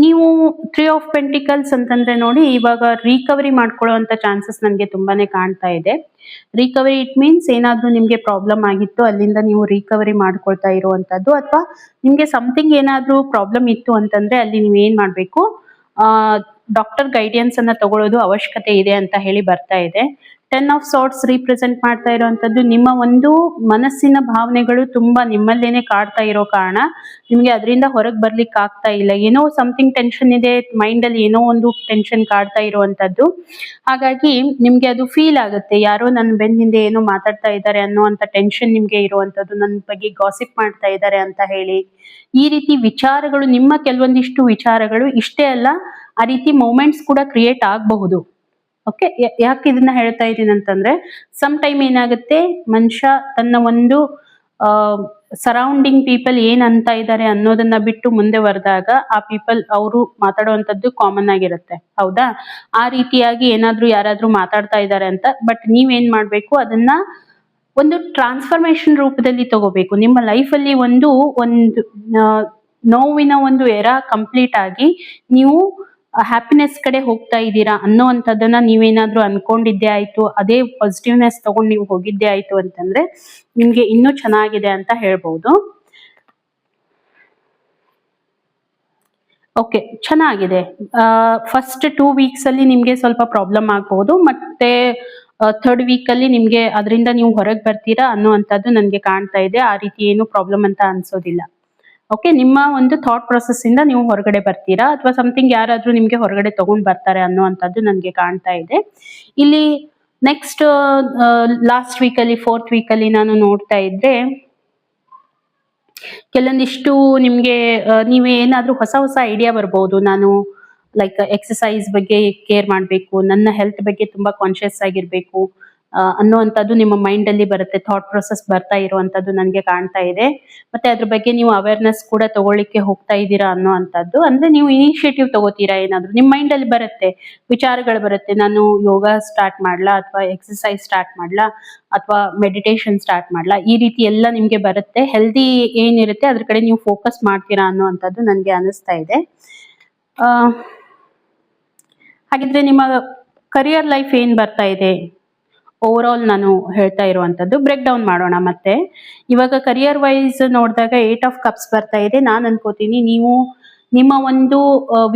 ನೀವು ತ್ರೀ ಆಫ್ ಪೆಂಟಿಕಲ್ಸ್ ಅಂತಂದ್ರೆ ನೋಡಿ, ಇವಾಗ ರಿಕವರಿ ಮಾಡ್ಕೊಳ್ಳುವಂತ ಚಾನ್ಸಸ್ ನನಗೆ ತುಂಬಾನೇ ಕಾಣ್ತಾ ಇದೆ. ರಿಕವರಿ ಇಟ್ ಮೀನ್ಸ್ ಏನಾದ್ರೂ ನಿಮ್ಗೆ ಪ್ರಾಬ್ಲಮ್ ಆಗಿತ್ತು ಅಲ್ಲಿಂದ ನೀವು ರಿಕವರಿ ಮಾಡ್ಕೊಳ್ತಾ ಇರುವಂತದ್ದು, ಅಥವಾ ನಿಮ್ಗೆ ಸಮಥಿಂಗ್ ಏನಾದ್ರೂ ಪ್ರಾಬ್ಲಮ್ ಇತ್ತು ಅಂತಂದ್ರೆ ಅಲ್ಲಿ ನೀವು ಏನ್ ಮಾಡ್ಬೇಕು, ಡಾಕ್ಟರ್ ಗೈಡೆನ್ಸ್ ಅನ್ನ ತಗೊಳ್ಳೋದು ಅವಶ್ಯಕತೆ ಇದೆ ಅಂತ ಹೇಳಿ ಬರ್ತಾ ಇದೆ. ಟೆನ್ ಆಫ್ ಸಾರ್ಟ್ಸ್ ರೀಪ್ರೆಸೆಂಟ್ ಮಾಡ್ತಾ ಇರುವಂತದ್ದು ನಿಮ್ಮ ಒಂದು ಮನಸ್ಸಿನ ಭಾವನೆಗಳು ತುಂಬಾ ನಿಮ್ಮಲ್ಲೇನೆ ಕಾಡ್ತಾ ಇರೋ ಕಾರಣ ನಿಮ್ಗೆ ಅದರಿಂದ ಹೊರಗೆ ಬರ್ಲಿಕ್ಕೆ ಆಗ್ತಾ ಇಲ್ಲ. ಏನೋ ಸಮಥಿಂಗ್ ಟೆನ್ಷನ್ ಇದೆ ಮೈಂಡ್ ಅಲ್ಲಿ, ಏನೋ ಒಂದು ಟೆನ್ಷನ್ ಕಾಡ್ತಾ ಇರುವಂತದ್ದು. ಹಾಗಾಗಿ ನಿಮ್ಗೆ ಅದು ಫೀಲ್ ಆಗುತ್ತೆ, ಯಾರೋ ನನ್ನ ಬೆನ್ನ ಹಿಂದೆ ಏನೋ ಮಾತಾಡ್ತಾ ಇದ್ದಾರೆ ಅನ್ನೋಂಥ ಟೆನ್ಷನ್ ನಿಮ್ಗೆ ಇರುವಂತದ್ದು, ನನ್ನ ಬಗ್ಗೆ ಗಾಸಿಪ್ ಮಾಡ್ತಾ ಇದ್ದಾರೆ ಅಂತ ಹೇಳಿ. ಈ ರೀತಿ ವಿಚಾರಗಳು, ನಿಮ್ಮ ಕೆಲವೊಂದಿಷ್ಟು ವಿಚಾರಗಳು ಇಷ್ಟೇ ಅಲ್ಲ, ಆ ರೀತಿ ಮೂಮೆಂಟ್ಸ್ ಕೂಡ ಕ್ರಿಯೇಟ್ ಆಗಬಹುದು. ಓಕೆ, ಯಾಕೆ ಇದನ್ನ ಹೇಳ್ತಾ ಇದ್ದೀನಿ ಅಂತಂದ್ರೆ ಸಮ್ ಟೈಮ್ ಏನಾಗುತ್ತೆ, ಮನುಷ್ಯ ತನ್ನ ಒಂದು ಸರೌಂಡಿಂಗ್ ಪೀಪಲ್ ಏನ್ ಅಂತ ಇದ್ದಾರೆ ಅನ್ನೋದನ್ನ ಬಿಟ್ಟು ಮುಂದೆ ಬರೆದಾಗ ಆ ಪೀಪಲ್ ಅವರು ಮಾತಾಡುವಂತದ್ದು ಕಾಮನ್ ಆಗಿರುತ್ತೆ, ಹೌದಾ? ಆ ರೀತಿಯಾಗಿ ಏನಾದ್ರೂ ಯಾರಾದ್ರೂ ಮಾತಾಡ್ತಾ ಇದ್ದಾರೆ ಅಂತ, ಬಟ್ ನೀವೇನ್ ಮಾಡ್ಬೇಕು, ಅದನ್ನ ಒಂದು ಟ್ರಾನ್ಸ್ಫಾರ್ಮೇಶನ್ ರೂಪದಲ್ಲಿ ತಗೋಬೇಕು. ನಿಮ್ಮ ಲೈಫ್ ಅಲ್ಲಿ ಒಂದು ನೋವಿನ ಒಂದು ಎರ ಕಂಪ್ಲೀಟ್ ಆಗಿ ನೀವು ಹ್ಯಾಪಿನೆಸ್ ಕಡೆ ಹೋಗ್ತಾ ಇದ್ದೀರಾ ಅನ್ನೋವಂಥದ್ದನ್ನ ನೀವೇನಾದ್ರೂ ಅನ್ಕೊಂಡಿದ್ದೆ ಆಯ್ತು, ಅದೇ ಪಾಸಿಟಿವ್ನೆಸ್ ತಗೊಂಡು ನೀವು ಹೋಗಿದ್ದೆ ಆಯ್ತು ಅಂತಂದ್ರೆ ನಿಮ್ಗೆ ಇನ್ನೂ ಚೆನ್ನಾಗಿದೆ ಅಂತ ಹೇಳ್ಬಹುದು. ಓಕೆ, ಚೆನ್ನಾಗಿದೆ. ಫಸ್ಟ್ 2 weeks ಅಲ್ಲಿ ನಿಮ್ಗೆ ಸ್ವಲ್ಪ ಪ್ರಾಬ್ಲಮ್ ಆಗ್ಬಹುದು, ಮತ್ತೆ ಥರ್ಡ್ ವೀಕ್ ಅಲ್ಲಿ ನಿಮ್ಗೆ ಅದರಿಂದ ನೀವು ಹೊರಗೆ ಬರ್ತೀರಾ ಅನ್ನೋವಂಥದ್ದು ನನಗೆ ಕಾಣ್ತಾ ಇದೆ. ಆ ರೀತಿ ಏನು ಪ್ರಾಬ್ಲಮ್ ಅಂತ ಅನ್ಸೋದಿಲ್ಲ. ಓಕೆ, ನಿಮ್ಮ ಒಂದು ಥಾಟ್ ಪ್ರೊಸೆಸ್ ಇಂದ ನೀವು ಹೊರಗಡೆ ಬರ್ತೀರಾ, ಅಥವಾ ಸಮಥಿಂಗ್ ಯಾರಾದ್ರೂ ನಿಮ್ಗೆ ಹೊರಗಡೆ ತಗೊಂಡ್ ಬರ್ತಾರೆ ಅನ್ನುವಂಥದ್ದು ನನಗೆ ಕಾಣ್ತಾ ಇದೆ. ಇಲ್ಲಿ ನೆಕ್ಸ್ಟ್ ಲಾಸ್ಟ್ ವೀಕ್ ಅಲ್ಲಿ, 4th week ಅಲ್ಲಿ ನಾನು ನೋಡ್ತಾ ಇದ್ರೆ ಕೆಲವೊಂದಿಷ್ಟು ನಿಮ್ಗೆ ನೀವೇ ಏನಾದ್ರೂ ಹೊಸ ಹೊಸ ಐಡಿಯಾ ಬರ್ಬೋದು. ನಾನು ಲೈಕ್ ಎಕ್ಸಸೈಸ್ ಬಗ್ಗೆ ಕೇರ್ ಮಾಡ್ಬೇಕು, ನನ್ನ ಹೆಲ್ತ್ ಬಗ್ಗೆ ತುಂಬಾ ಕಾನ್ಶಿಯಸ್ ಆಗಿರ್ಬೇಕು ಅನ್ನುವಂಥದ್ದು ನಿಮ್ಮ ಮೈಂಡ್ ಅಲ್ಲಿ ಬರುತ್ತೆ, ಥಾಟ್ ಪ್ರೊಸೆಸ್ ಬರ್ತಾ ಇರುವಂತದ್ದು ನನಗೆ ಕಾಣ್ತಾ ಇದೆ. ಮತ್ತೆ ಅದ್ರ ಬಗ್ಗೆ ನೀವು ಅವೇರ್ನೆಸ್ ಕೂಡ ತಗೊಳ್ಳಿಕ್ಕೆ ಹೋಗ್ತಾ ಇದ್ದೀರಾ ಅನ್ನೋವಂಥದ್ದು, ಅಂದ್ರೆ ನೀವು ಇನಿಷಿಯೇಟಿವ್ ತಗೋತೀರಾ, ಏನಾದ್ರು ನಿಮ್ಮ ಮೈಂಡ್ ಅಲ್ಲಿ ಬರುತ್ತೆ, ವಿಚಾರಗಳು ಬರುತ್ತೆ, ನಾನು ಯೋಗ ಸ್ಟಾರ್ಟ್ ಮಾಡ್ಲಾ ಅಥವಾ ಎಕ್ಸಸೈಸ್ ಸ್ಟಾರ್ಟ್ ಮಾಡ್ಲಾ ಅಥವಾ ಮೆಡಿಟೇಷನ್ ಸ್ಟಾರ್ಟ್ ಮಾಡ್ಲಾ, ಈ ರೀತಿ ಎಲ್ಲ ನಿಮ್ಗೆ ಬರುತ್ತೆ. ಹೆಲ್ದಿ ಏನಿರುತ್ತೆ ಅದ್ರ ಕಡೆ ನೀವು ಫೋಕಸ್ ಮಾಡ್ತೀರಾ ಅನ್ನೋವಂಥದ್ದು ನನಗೆ ಅನಿಸ್ತಾ ಇದೆ. ಹಾಗಿದ್ರೆ ನಿಮ್ಮ ಕರಿಯರ್ ಲೈಫ್ ಏನ್ ಬರ್ತಾ ಇದೆ ಓವರ್ ಆಲ್ ನಾನು ಹೇಳ್ತಾ ಇರುವಂತದ್ದು ಬ್ರೇಕ್ ಡೌನ್ ಮಾಡೋಣ. ಮತ್ತೆ ಇವಾಗ ಕರಿಯರ್ ವೈಸ್ ನೋಡಿದಾಗ 8 of Cups ಬರ್ತಾ ಇದೆ. ನಾನು ಅನ್ಕೋತೀನಿ ನೀವು ನಿಮ್ಮ ಒಂದು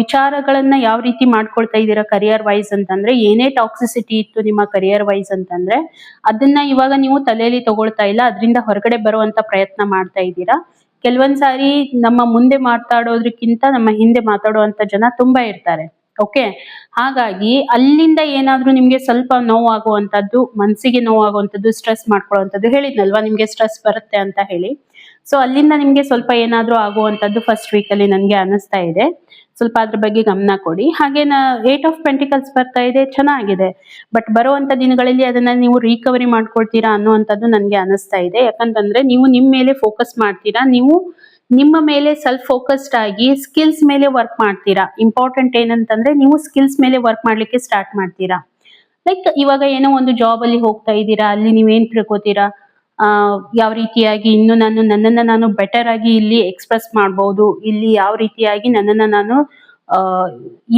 ವಿಚಾರಗಳನ್ನ ಯಾವ ರೀತಿ ಮಾಡ್ಕೊಳ್ತಾ ಇದ್ದೀರಾ ಕರಿಯರ್ ವೈಸ್ ಅಂತಂದ್ರೆ, ಏನೇ ಟಾಕ್ಸಿಸಿಟಿ ಇತ್ತು ನಿಮ್ಮ ಕರಿಯರ್ ವೈಸ್ ಅಂತಂದ್ರೆ ಅದನ್ನ ಇವಾಗ ನೀವು ತಲೆಯಲ್ಲಿ ತಗೊಳ್ತಾ ಇಲ್ಲ, ಅದರಿಂದ ಹೊರಗಡೆ ಬರುವಂತ ಪ್ರಯತ್ನ ಮಾಡ್ತಾ ಇದ್ದೀರಾ. ಕೆಲವೊಂದ್ ಸಾರಿ ನಮ್ಮ ಮುಂದೆ ಮಾತಾಡೋದ್ರಕ್ಕಿಂತ ನಮ್ಮ ಹಿಂದೆ ಮಾತಾಡುವಂತ ಜನ ತುಂಬಾ ಇರ್ತಾರೆ. ಓಕೆ, ಹಾಗಾಗಿ ಅಲ್ಲಿಂದ ಏನಾದ್ರೂ ನಿಮ್ಗೆ ಸ್ವಲ್ಪ ನೋವಾಗುವಂತದ್ದು, ಮನ್ಸಿಗೆ ನೋವಾಗುವಂತದ್ದು, ಸ್ಟ್ರೆಸ್ ಮಾಡ್ಕೊಳ್ಳುವಂಥದ್ದು, ಹೇಳಿದ್ನಲ್ವಾ ನಿಮ್ಗೆ ಸ್ಟ್ರೆಸ್ ಬರುತ್ತೆ ಅಂತ ಹೇಳಿ. ಸೊ ಅಲ್ಲಿಂದ ನಿಮ್ಗೆ ಸ್ವಲ್ಪ ಏನಾದ್ರೂ ಆಗುವಂತದ್ದು ಫಸ್ಟ್ ವೀಕ್ ಅಲ್ಲಿ ನನ್ಗೆ ಅನಿಸ್ತಾ ಇದೆ. ಸ್ವಲ್ಪ ಅದ್ರ ಬಗ್ಗೆ ಗಮನ ಕೊಡಿ. ಹಾಗೆ 8 of Pentacles ಬರ್ತಾ ಇದೆ, ಚೆನ್ನಾಗಿದೆ. ಬಟ್ ಬರುವಂತ ದಿನಗಳಲ್ಲಿ ಅದನ್ನ ನೀವು ರಿಕವರಿ ಮಾಡ್ಕೊಳ್ತೀರಾ ಅನ್ನುವಂಥದ್ದು ನನ್ಗೆ ಅನಿಸ್ತಾ ಇದೆ. ಯಾಕಂತಂದ್ರೆ ನೀವು ನಿಮ್ ಮೇಲೆ ಫೋಕಸ್ ಮಾಡ್ತೀರಾ, ನೀವು ನಿಮ್ಮ ಮೇಲೆ ಸೆಲ್ಫ್ ಫೋಕಸ್ಡ್ ಆಗಿ ಸ್ಕಿಲ್ಸ್ ಮೇಲೆ ವರ್ಕ್ ಮಾಡ್ತೀರಾ. ಇಂಪಾರ್ಟೆಂಟ್ ಏನಂತಂದ್ರೆ ನೀವು ಸ್ಕಿಲ್ಸ್ ಮೇಲೆ ವರ್ಕ್ ಮಾಡ್ಲಿಕ್ಕೆ ಸ್ಟಾರ್ಟ್ ಮಾಡ್ತೀರಾ. ಲೈಕ್ ಇವಾಗ ಏನೋ ಒಂದು ಜಾಬ್ ಅಲ್ಲಿ ಹೋಗ್ತಾ ಇದ್ದೀರಾ, ಅಲ್ಲಿ ನೀವೇನ್ ತಿಳ್ಕೊತೀರಾ, ಯಾವ ರೀತಿಯಾಗಿ ಇನ್ನು ನನ್ನನ್ನ ನಾನು ಬೆಟರ್ ಆಗಿ ಇಲ್ಲಿ ಎಕ್ಸ್ಪ್ರೆಸ್ ಮಾಡಬಹುದು, ಇಲ್ಲಿ ಯಾವ ರೀತಿಯಾಗಿ ನನ್ನನ್ನ ನಾನು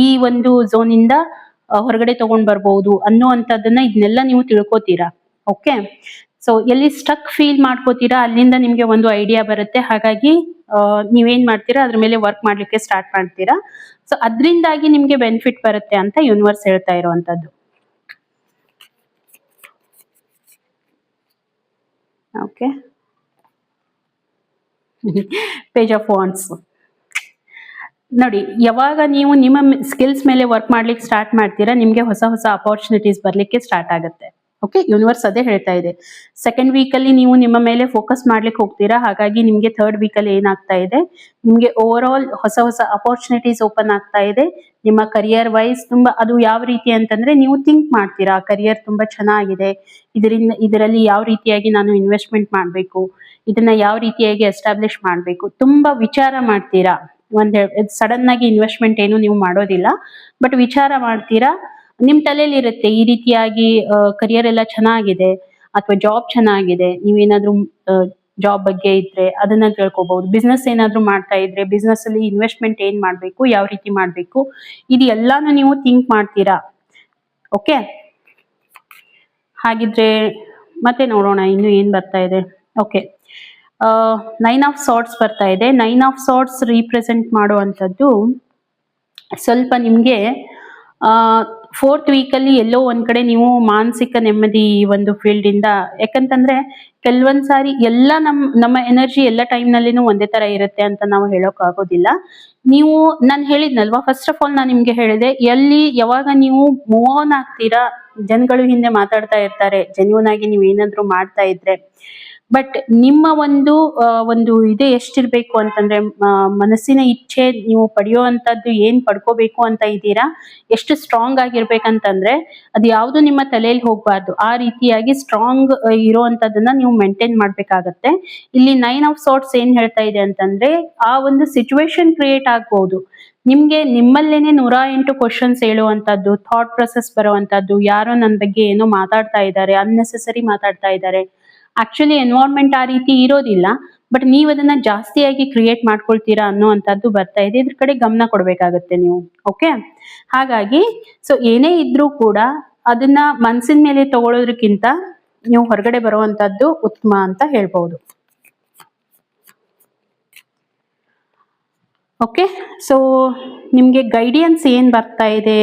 ಈ ಒಂದು ಝೋನ್ ಇಂದ ಹೊರಗಡೆ ತಗೊಂಡ್ ಬರ್ಬಹುದು ಅನ್ನುವಂಥದ್ದನ್ನ ಇದನ್ನೆಲ್ಲ ನೀವು ತಿಳ್ಕೊತೀರಾ. ಓಕೆ, ಸೊ ಎಲ್ಲಿ ಸ್ಟಕ್ ಫೀಲ್ ಮಾಡ್ಕೋತೀರಾ ಅಲ್ಲಿಂದ ನಿಮ್ಗೆ ಒಂದು ಐಡಿಯಾ ಬರುತ್ತೆ. ಹಾಗಾಗಿ ನೀವೇನ್ ಮಾಡ್ತೀರಾ ಅದ್ರ ಮೇಲೆ ವರ್ಕ್ ಮಾಡ್ಲಿಕ್ಕೆ ಸ್ಟಾರ್ಟ್ ಮಾಡ್ತೀರಾ. ಸೊ ಅದರಿಂದಾಗಿ ನಿಮ್ಗೆ ಬೆನಿಫಿಟ್ ಬರುತ್ತೆ ಅಂತ ಯೂನಿವರ್ಸ್ ಹೇಳ್ತಾ ಇರುವಂತದ್ದು. Okay, page of wands. ನೋಡಿ, ಯಾವಾಗ ನೀವು ನಿಮ್ಮ ಸ್ಕಿಲ್ಸ್ ಮೇಲೆ ವರ್ಕ್ ಮಾಡ್ಲಿಕ್ಕೆ ಸ್ಟಾರ್ಟ್ ಮಾಡ್ತೀರಾ, ನಿಮ್ಗೆ ಹೊಸ ಹೊಸ ಅಪಾರ್ಚುನಿಟೀಸ್ ಬರ್ಲಿಕ್ಕೆ ಸ್ಟಾರ್ಟ್ ಆಗುತ್ತೆ. ಓಕೆ, ಯೂನಿವರ್ಸ್ ಅದೇ ಹೇಳ್ತಾ ಇದೆ. ಸೆಕೆಂಡ್ ವೀಕಲ್ಲಿ ನೀವು ನಿಮ್ಮ ಮೇಲೆ ಫೋಕಸ್ ಮಾಡ್ಲಿಕ್ಕೆ ಹೋಗ್ತೀರಾ, ಹಾಗಾಗಿ ನಿಮ್ಗೆ ಥರ್ಡ್ ವೀಕಲ್ಲಿ ಏನಾಗ್ತಾ ಇದೆ, ನಿಮ್ಗೆ ಓವರ್ ಆಲ್ ಹೊಸ ಹೊಸ ಅಪಾರ್ಚುನಿಟೀಸ್ ಓಪನ್ ಆಗ್ತಾ ಇದೆ. ನಿಮ್ಮ ಕರಿಯರ್ ವೈಸ್ ತುಂಬಾ, ಅದು ಯಾವ ರೀತಿ ಅಂತಂದ್ರೆ, ನೀವು ಥಿಂಕ್ ಮಾಡ್ತೀರಾ ಕರಿಯರ್ ತುಂಬಾ ಚೆನ್ನಾಗಿದೆ, ಇದರಲ್ಲಿ ಯಾವ ರೀತಿಯಾಗಿ ನಾನು ಇನ್ವೆಸ್ಟ್ಮೆಂಟ್ ಮಾಡಬೇಕು, ಇದನ್ನ ಯಾವ ರೀತಿಯಾಗಿ ಎಸ್ಟಾಬ್ಲಿಷ್ ಮಾಡಬೇಕು, ತುಂಬಾ ವಿಚಾರ ಮಾಡ್ತೀರಾ. ಸಡನ್ ಆಗಿ ಇನ್ವೆಸ್ಟ್ಮೆಂಟ್ ಏನು ನೀವು ಮಾಡೋದಿಲ್ಲ, ಬಟ್ ವಿಚಾರ ಮಾಡ್ತೀರಾ. ನಿಮ್ ತಲೆಯಲ್ಲಿ ಇರುತ್ತೆ ಈ ರೀತಿಯಾಗಿ ಕರಿಯರ್ ಎಲ್ಲ ಚೆನ್ನಾಗಿದೆ ಅಥವಾ ಜಾಬ್ ಚೆನ್ನಾಗಿದೆ. ನೀವೇನಾದ್ರೂ ಜಾಬ್ ಬಗ್ಗೆ ಇದ್ರೆ ಅದನ್ನ ತಿಳ್ಕೊಬಹುದು. ಬಿಸ್ನೆಸ್ ಏನಾದ್ರೂ ಮಾಡ್ತಾ ಇದ್ರೆ ಬಿಸ್ನೆಸ್ ಅಲ್ಲಿ ಇನ್ವೆಸ್ಟ್ಮೆಂಟ್ ಏನ್ ಮಾಡ್ಬೇಕು, ಯಾವ ರೀತಿ ಮಾಡ್ಬೇಕು, ಇದು ಎಲ್ಲಾನು ನೀವು ಥಿಂಕ್ ಮಾಡ್ತೀರಾ. ಓಕೆ, ಹಾಗಿದ್ರೆ ಮತ್ತೆ ನೋಡೋಣ ಇನ್ನು ಏನ್ ಬರ್ತಾ ಇದೆ. ಓಕೆ, 9 ಆಫ್ ಸಾರ್ಟ್ಸ್ ಬರ್ತಾ ಇದೆ. 9 ಆಫ್ ಸಾರ್ಟ್ಸ್ ರೀಪ್ರೆಸೆಂಟ್ ಮಾಡುವಂಥದ್ದು ಸ್ವಲ್ಪ ನಿಮ್ಗೆ ಫೋರ್ತ್ ವೀಕಲ್ಲಿ ಎಲ್ಲೋ ಒಂದ್ ಕಡೆ ನೀವು ಮಾನಸಿಕ ನೆಮ್ಮದಿ ಈ ಒಂದು ಫೀಲ್ಡ್ ಇಂದ, ಯಾಕಂತಂದ್ರೆ ಕೆಲವೊಂದ್ ಸಾರಿ ಎಲ್ಲ ನಮ್ಮ ಎನರ್ಜಿ ಎಲ್ಲ ಟೈಮ್ ನಲ್ಲಿನೂ ಒಂದೇ ತರ ಇರುತ್ತೆ ಅಂತ ನಾವು ಹೇಳೋಕ್ ಆಗೋದಿಲ್ಲ. ನೀವು, ನಾನು ಹೇಳಿದ್ನಲ್ವಾ, ಫಸ್ಟ್ ಆಫ್ ಆಲ್ ನಾನು ನಿಮ್ಗೆ ಹೇಳಿದೆ, ಯಾವಾಗ ನೀವು ಮೂವ್ ಆನ್ ಆಗ್ತೀರಾ, ಜನಗಳು ಹಿಂದೆ ಮಾತಾಡ್ತಾ ಇರ್ತಾರೆ, ಜೆನ್ಯೂನ್ ಆಗಿ ನೀವು ಏನಾದ್ರು ಮಾಡ್ತಾ ಇದ್ರೆ. ಬಟ್ ನಿಮ್ಮ ಒಂದು ಇದೆ ಎಷ್ಟಿರ್ಬೇಕು ಅಂತಂದ್ರೆ, ಮನಸ್ಸಿನ ಇಚ್ಛೆ ನೀವು ಪಡೆಯುವಂತದ್ದು ಏನ್ ಪಡ್ಕೋಬೇಕು ಅಂತ ಇದ್ದೀರಾ, ಎಷ್ಟು ಸ್ಟ್ರಾಂಗ್ ಆಗಿರ್ಬೇಕಂತಂದ್ರೆ ಅದು ಯಾವ್ದು ನಿಮ್ಮ ತಲೆಯಲ್ಲಿ ಹೋಗ್ಬಾರ್ದು. ಆ ರೀತಿಯಾಗಿ ಸ್ಟ್ರಾಂಗ್ ಇರುವಂತದನ್ನ ನೀವು ಮೇಂಟೈನ್ ಮಾಡ್ಬೇಕಾಗತ್ತೆ. ಇಲ್ಲಿ 9 ಆಫ್ ಸಾರ್ಟ್ಸ್ ಏನ್ ಹೇಳ್ತಾ ಇದೆ ಅಂತಂದ್ರೆ, ಆ ಒಂದು ಸಿಚುವೇಶನ್ ಕ್ರಿಯೇಟ್ ಆಗ್ಬಹುದು. ನಿಮ್ಗೆ ನಿಮ್ಮಲ್ಲೇನೆ 108 ಕ್ವಶನ್ಸ್ ಹೇಳುವಂತದ್ದು, ಥಾಟ್ ಪ್ರೊಸೆಸ್ ಬರುವಂತದ್ದು, ಯಾರೋ ನನ್ನ ಬಗ್ಗೆ ಏನೋ ಮಾತಾಡ್ತಾ ಇದ್ದಾರೆ, ಅನ್ನೆಸೆಸರಿ ಮಾತಾಡ್ತಾ ಇದ್ದಾರೆ. ಆಕ್ಚುಲಿ ಎನ್ವೈರನ್ಮೆಂಟ್ ಆ ರೀತಿ ಇರೋದಿಲ್ಲ, ಬಟ್ ನೀವು ಅದನ್ನ ಜಾಸ್ತಿಯಾಗಿ ಕ್ರಿಯೇಟ್ ಮಾಡ್ಕೊಳ್ತೀರಾ ಅನ್ನೋವಂಥದ್ದು ಬರ್ತಾ ಇದೆ. ಇದ್ರ ಕಡೆ ಗಮನ ಕೊಡ್ಬೇಕಾಗತ್ತೆ ನೀವು. ಓಕೆ, ಹಾಗಾಗಿ ಸೊ ಏನೇ ಇದ್ರೂ ಕೂಡ ಅದನ್ನ ಮನ್ಸಿನ ಮೇಲೆ ತಗೊಳ್ಳೋದಕ್ಕಿಂತ ನೀವು ಹೊರಗಡೆ ಬರುವಂತದ್ದು ಉತ್ತಮ ಅಂತ ಹೇಳ್ಬಹುದು. ಓಕೆ, ಸೊ ನಿಮ್ಗೆ ಗೈಡಿಯನ್ಸ್ ಏನ್ ಬರ್ತಾ ಇದೆ,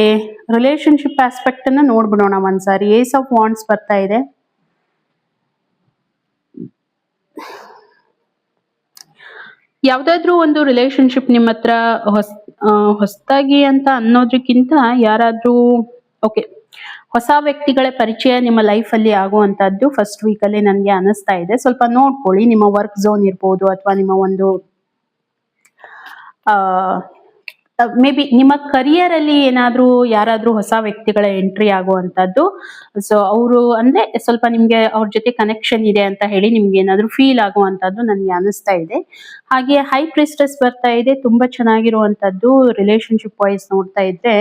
ರಿಲೇಶನ್ಶಿಪ್ ಆಸ್ಪೆಕ್ಟ್ ಅನ್ನ ನೋಡ್ಬಿಡೋಣ ಒಂದ್ಸಾರಿ. ಏಸ್ ಆಫ್ ವಾಂಡ್ಸ್ ಬರ್ತಾ ಇದೆ. ಯಾವ್ದಾದ್ರು ಒಂದು ರಿಲೇಶನ್ಶಿಪ್ ನಿಮ್ಮ ಹತ್ರ ಹೊಸದಾಗಿ ಅಂತ ಅನ್ನೋದಕ್ಕಿಂತ ಯಾರಾದ್ರೂ, ಓಕೆ, ಹೊಸ ವ್ಯಕ್ತಿಗಳ ಪರಿಚಯ ನಿಮ್ಮ ಲೈಫ್ ಅಲ್ಲಿ ಆಗುವಂತದ್ದು ಫಸ್ಟ್ ವೀಕ್ ಅಲ್ಲಿ ನನ್ಗೆ ಅನಿಸ್ತಾ ಇದೆ. ಸ್ವಲ್ಪ ನೋಡ್ಕೊಳ್ಳಿ, ನಿಮ್ಮ ವರ್ಕ್ ಝೋನ್ ಇರ್ಬೋದು ಅಥವಾ ನಿಮ್ಮ ಒಂದು ಮೇ ಬಿ ನಿಮ್ಮ ಕರಿಯರ್ ಅಲ್ಲಿ ಏನಾದ್ರೂ ಯಾರಾದ್ರೂ ಹೊಸ ವ್ಯಕ್ತಿಗಳ ಎಂಟ್ರಿ ಆಗುವಂತದ್ದು. ಸೊ ಅವರು ಅಂದ್ರೆ ಸ್ವಲ್ಪ ನಿಮ್ಗೆ ಅವ್ರ ಜೊತೆ ಕನೆಕ್ಷನ್ ಇದೆ ಅಂತ ಹೇಳಿ ನಿಮ್ಗೆ ಏನಾದ್ರೂ ಫೀಲ್ ಆಗುವಂತದ್ದು ನನ್ಗೆ ಅನಿಸ್ತಾ ಇದೆ. ಹಾಗೆ ಹೈ ಪ್ರಿಸ್ಟೆಸ್ ಬರ್ತಾ ಇದೆ, ತುಂಬಾ ಚೆನ್ನಾಗಿರುವಂತದ್ದು. ರಿಲೇಶನ್ಶಿಪ್ ವೈಸ್ ನೋಡ್ತಾ ಇದ್ರೆ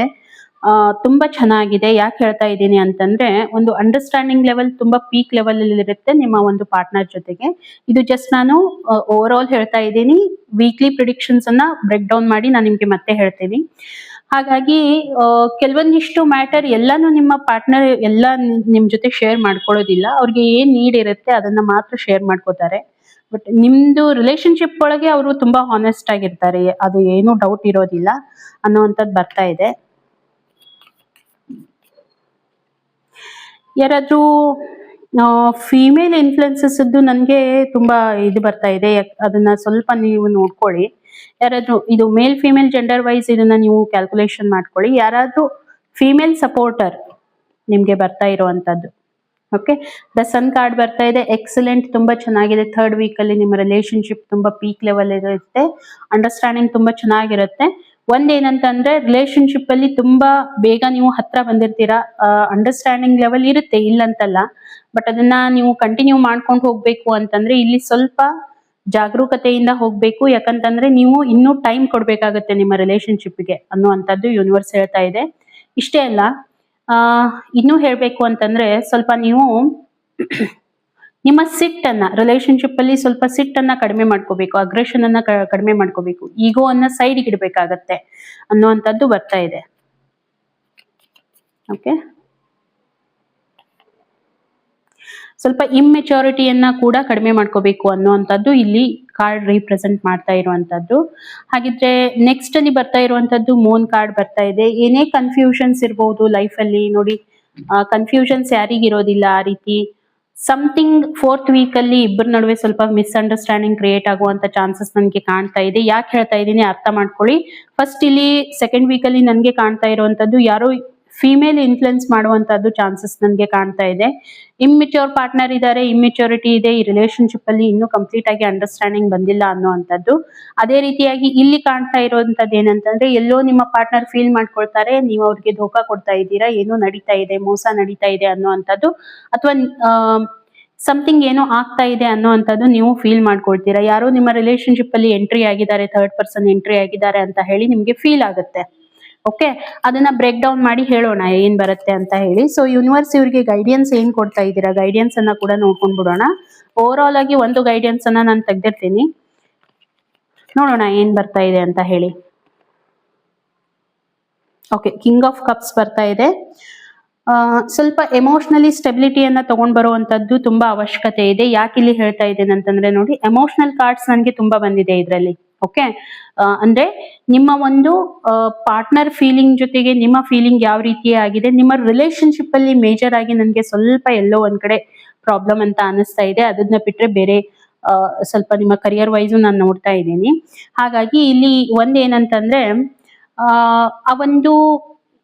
ತುಂಬಾ ಚೆನ್ನಾಗಿದೆ. ಯಾಕೆ ಹೇಳ್ತಾ ಇದ್ದೀನಿ ಅಂತಂದ್ರೆ, ಒಂದು ಅಂಡರ್ಸ್ಟ್ಯಾಂಡಿಂಗ್ ಲೆವೆಲ್ ತುಂಬಾ ಪೀಕ್ ಲೆವೆಲ್ ಅಲ್ಲಿ ಇರುತ್ತೆ ನಿಮ್ಮ ಒಂದು ಪಾರ್ಟ್ನರ್ ಜೊತೆಗೆ. ಇದು ಜಸ್ಟ್ ನಾನು ಓವರ್ ಆಲ್ ಹೇಳ್ತಾ ಇದ್ದೀನಿ. ವೀಕ್ಲಿ ಪ್ರಿಡಿಕ್ಷನ್ಸ್ ಅನ್ನ ಬ್ರೇಕ್ ಡೌನ್ ಮಾಡಿ ನಾನು ನಿಮ್ಗೆ ಮತ್ತೆ ಹೇಳ್ತೀನಿ. ಹಾಗಾಗಿ ಕೆಲವೊಂದಿಷ್ಟು ಮ್ಯಾಟರ್ ಎಲ್ಲಾನು ನಿಮ್ಮ ಪಾರ್ಟ್ನರ್ ಎಲ್ಲ ನಿಮ್ ಜೊತೆ ಶೇರ್ ಮಾಡ್ಕೊಳ್ಳೋದಿಲ್ಲ. ಅವ್ರಿಗೆ ಏನ್ ನೀಡ್ ಇರುತ್ತೆ ಅದನ್ನ ಮಾತ್ರ ಶೇರ್ ಮಾಡ್ಕೋತಾರೆ. ಬಟ್ ನಿಮ್ದು ರಿಲೇಶನ್ಶಿಪ್ ಒಳಗೆ ಅವರು ತುಂಬಾ ಹಾನೆಸ್ಟ್ ಆಗಿರ್ತಾರೆ, ಅದು ಏನು ಡೌಟ್ ಇರೋದಿಲ್ಲ ಅನ್ನೋವಂಥದ್ದು ಬರ್ತಾ ಇದೆ. ಯಾರಾದ್ರೂ ಫೀಮೇಲ್ ಇನ್ಫ್ಲುಯೆನ್ಸಸ್ ನನಗೆ ತುಂಬಾ ಇದು ಬರ್ತಾ ಇದೆ, ಅದನ್ನ ಸ್ವಲ್ಪ ನೀವು ನೋಡ್ಕೊಳ್ಳಿ. ಯಾರಾದ್ರೂ ಇದು ಮೇಲ್ ಫಿಮೇಲ್ ಜೆಂಡರ್ ವೈಸ್ ಇದನ್ನ ನೀವು ಕ್ಯಾಲ್ಕುಲೇಷನ್ ಮಾಡ್ಕೊಳ್ಳಿ. ಯಾರಾದ್ರೂ ಫಿಮೇಲ್ ಸಪೋರ್ಟರ್ ನಿಮ್ಗೆ ಬರ್ತಾ ಇರುವಂತದ್ದು. ಓಕೆ, ದ ಸನ್ ಕಾರ್ಡ್ ಬರ್ತಾ ಇದೆ. ಎಕ್ಸಲೆಂಟ್, ತುಂಬಾ ಚೆನ್ನಾಗಿದೆ. ಥರ್ಡ್ ವೀಕ್ ಅಲ್ಲಿ ನಿಮ್ಮ ರಿಲೇಶನ್ಶಿಪ್ ತುಂಬಾ ಪೀಕ್ ಲೆವೆಲ್ ಇರುತ್ತೆ, ಅಂಡರ್ಸ್ಟ್ಯಾಂಡಿಂಗ್ ತುಂಬಾ ಚೆನ್ನಾಗಿರುತ್ತೆ. ಒಂದೇನಂತಂದ್ರೆ ರಿಲೇಶನ್ಶಿಪ್ ಅಲ್ಲಿ ತುಂಬಾ ಬೇಗ ನೀವು ಹತ್ರ ಬಂದಿರ್ತೀರಾ. ಅಂಡರ್ಸ್ಟ್ಯಾಂಡಿಂಗ್ ಲೆವೆಲ್ ಇರುತ್ತೆ, ಇಲ್ಲಂತಲ್ಲ, ಬಟ್ ಅದನ್ನ ನೀವು ಕಂಟಿನ್ಯೂ ಮಾಡ್ಕೊಂಡು ಹೋಗ್ಬೇಕು ಅಂತಂದ್ರೆ ಇಲ್ಲಿ ಸ್ವಲ್ಪ ಜಾಗರೂಕತೆಯಿಂದ ಹೋಗ್ಬೇಕು. ಯಾಕಂತಂದ್ರೆ ನೀವು ಇನ್ನೂ ಟೈಮ್ ಕೊಡ್ಬೇಕಾಗತ್ತೆ ನಿಮ್ಮ ರಿಲೇಶನ್ಶಿಪ್ಗೆ ಅನ್ನುವಂಥದ್ದು ಯೂನಿವರ್ಸ್ ಹೇಳ್ತಾ ಇದೆ. ಇಷ್ಟೇ ಅಲ್ಲ, ಇನ್ನೂ ಹೇಳ್ಬೇಕು ಅಂತಂದ್ರೆ ಸ್ವಲ್ಪ ನೀವು ನಿಮ್ಮ ಸಿಟ್ಟನ್ನ, ರಿಲೇಶನ್ಶಿಪ್ ಅಲ್ಲಿ ಸ್ವಲ್ಪ ಸಿಟ್ಟನ್ನ ಕಡಿಮೆ ಮಾಡ್ಕೋಬೇಕು, ಅಗ್ರೆಷನ್ ಅನ್ನ ಕಡಿಮೆ ಮಾಡ್ಕೋಬೇಕು, ಈಗೋ ಅನ್ನ ಸೈಡ್ಗೆ ಇಡಬೇಕಾಗತ್ತೆ ಅನ್ನುವಂಥದ್ದು ಬರ್ತಾ ಇದೆ. ಓಕೆ, ಸ್ವಲ್ಪ ಇಮ್ಮೆಚುರಿಟಿಯನ್ನ ಕೂಡ ಕಡಿಮೆ ಮಾಡ್ಕೋಬೇಕು ಅನ್ನುವಂಥದ್ದು ಇಲ್ಲಿ ಕಾರ್ಡ್ ರೀಪ್ರೆಸೆಂಟ್ ಮಾಡ್ತಾ ಇರುವಂತದ್ದು. ಹಾಗಿದ್ರೆ ನೆಕ್ಸ್ಟ್ ಅಲ್ಲಿ ಬರ್ತಾ ಇರುವಂತದ್ದು ಮೂನ್ ಕಾರ್ಡ್ ಬರ್ತಾ ಇದೆ. ಏನೇ ಕನ್ಫ್ಯೂಷನ್ಸ್ ಇರಬಹುದು ಲೈಫ್ ಅಲ್ಲಿ, ನೋಡಿ ಕನ್ಫ್ಯೂಷನ್ಸ್ ಯಾರಿಗಿರೋದಿಲ್ಲ ಆ ರೀತಿ. ಸಮಥಿಂಗ್ ಫೋರ್ತ್ ವೀಕ್ ಅಲ್ಲಿ ಇಬ್ಬರ ನಡುವೆ ಸ್ವಲ್ಪ ಮಿಸ್ಅಂಡರ್ಸ್ಟ್ಯಾಂಡಿಂಗ್ ಕ್ರಿಯೇಟ್ ಆಗುವಂತ ಚಾನ್ಸಸ್ ನನಗೆ ಕಾಣ್ತಾ ಇದೆ. ಯಾಕೆ ಹೇಳ್ತಾ ಇದ್ದೀನಿ ಅರ್ಥ ಮಾಡ್ಕೊಳ್ಳಿ. ಫಸ್ಟ್ ಇಲ್ಲಿ ಸೆಕೆಂಡ್ ವೀಕ್ ಅಲ್ಲಿ ನನಗೆ ಕಾಣ್ತಾ ಇರುವಂತದ್ದು ಯಾರೋ ಫಿಮೇಲ್ ಇನ್ಫ್ಲುಯೆನ್ಸ್ ಮಾಡುವಂತದ್ದು ಚಾನ್ಸಸ್ ನನಗೆ ಕಾಣ್ತಾ ಇದೆ. ಇಮ್ಮೆಚ್ಯೂರ್ ಪಾರ್ಟ್ನರ್ ಇದ್ದಾರೆ, ಇಮ್ಮೆಚ್ಯೂರಿಟಿ ಇದೆ, ಈ ರಿಲೇಶನ್ಶಿಪ್ ಅಲ್ಲಿ ಇನ್ನೂ ಕಂಪ್ಲೀಟ್ ಆಗಿ ಅಂಡರ್ಸ್ಟ್ಯಾಂಡಿಂಗ್ ಬಂದಿಲ್ಲ ಅನ್ನುವಂಥದ್ದು. ಅದೇ ರೀತಿಯಾಗಿ ಇಲ್ಲಿ ಕಾಣ್ತಾ ಇರುವಂತದ್ದು ಏನಂತಂದ್ರೆ ಎಲ್ಲೋ ನಿಮ್ಮ ಪಾರ್ಟ್ನರ್ ಫೀಲ್ ಮಾಡ್ಕೊಳ್ತಾರೆ ನೀವು ಅವ್ರಿಗೆ ಧೋಕಾ ಕೊಡ್ತಾ ಇದ್ದೀರಾ, ಏನೋ ನಡೀತಾ ಇದೆ, ಮೋಸ ನಡೀತಾ ಇದೆ ಅನ್ನುವಂಥದ್ದು, ಅಥವಾ ಸಮಥಿಂಗ್ ಏನೋ ಆಗ್ತಾ ಇದೆ ಅನ್ನೋವಂಥದ್ದು ನೀವು ಫೀಲ್ ಮಾಡ್ಕೊಳ್ತೀರಾ. ಯಾರೋ ನಿಮ್ಮ ರಿಲೇಶನ್ಶಿಪ್ ಅಲ್ಲಿ ಎಂಟ್ರಿ ಆಗಿದ್ದಾರೆ, ಥರ್ಡ್ ಪರ್ಸನ್ ಎಂಟ್ರಿ ಆಗಿದ್ದಾರೆ ಅಂತ ಹೇಳಿ ನಿಮ್ಗೆ ಫೀಲ್ ಆಗುತ್ತೆ. ಓಕೆ, ಅದನ್ನ ಬ್ರೇಕ್ ಡೌನ್ ಮಾಡಿ ಹೇಳೋಣ ಏನ್ ಬರುತ್ತೆ ಅಂತ ಹೇಳಿ. ಸೊ ಯೂನಿವರ್ಸ್ ಇವ್ರಿಗೆ ಗೈಡೆನ್ಸ್ ಏನ್ ಕೊಡ್ತಾ ಇದ್ದೀರಾ, ಗೈಡೆನ್ಸ್ ಅನ್ನ ಕೂಡ ನೋಡ್ಕೊಂಡ್ ಬಿಡೋಣ. ಓವರ್ ಆಲ್ ಆಗಿ ಒಂದು ಗೈಡೆನ್ಸ್ ಅನ್ನ ನಾನು ತೆಗ್ದಿರ್ತೀನಿ, ನೋಡೋಣ ಏನ್ ಬರ್ತಾ ಇದೆ ಅಂತ ಹೇಳಿ. ಓಕೆ, ಕಿಂಗ್ ಆಫ್ ಕಪ್ಸ್ ಬರ್ತಾ ಇದೆ. ಸ್ವಲ್ಪ ಎಮೋಷನಲಿ ಸ್ಟೆಬಿಲಿಟಿಯನ್ನ ತಗೊಂಡ್ ಬರುವಂತದ್ದು ತುಂಬಾ ಅವಶ್ಯಕತೆ ಇದೆ. ಯಾಕೆ ಇಲ್ಲಿ ಹೇಳ್ತಾ ಇದ್ದೇನೆ ಅಂತಂದ್ರೆ ನೋಡಿ, ಎಮೋಷನಲ್ ಕಾರ್ಡ್ಸ್ ನನಗೆ ತುಂಬಾ ಬಂದಿದೆ ಇದರಲ್ಲಿ. ಓಕೆ, ಅಂದ್ರೆ ನಿಮ್ಮ ಒಂದು ಪಾರ್ಟ್ನರ್ ಫೀಲಿಂಗ್ ಜೊತೆಗೆ ನಿಮ್ಮ ಫೀಲಿಂಗ್ ಯಾವ ರೀತಿ ಆಗಿದೆ, ನಿಮ್ಮ ರಿಲೇಶನ್ಶಿಪ್ ಅಲ್ಲಿ ಮೇಜರ್ ಆಗಿ ನನಗೆ ಸ್ವಲ್ಪ ಎಲ್ಲೋ ಒಂದ್ ಕಡೆ ಪ್ರಾಬ್ಲಮ್ ಅಂತ ಅನಿಸ್ತಾ ಇದೆ. ಅದನ್ನ ಬಿಟ್ರೆ ಬೇರೆ ಸ್ವಲ್ಪ ನಿಮ್ಮ ಕರಿಯರ್ ವೈಸು ನಾನು ನೋಡ್ತಾ ಇದ್ದೀನಿ. ಹಾಗಾಗಿ ಇಲ್ಲಿ ಒಂದೇನಂತಂದ್ರೆ ಆ ಒಂದು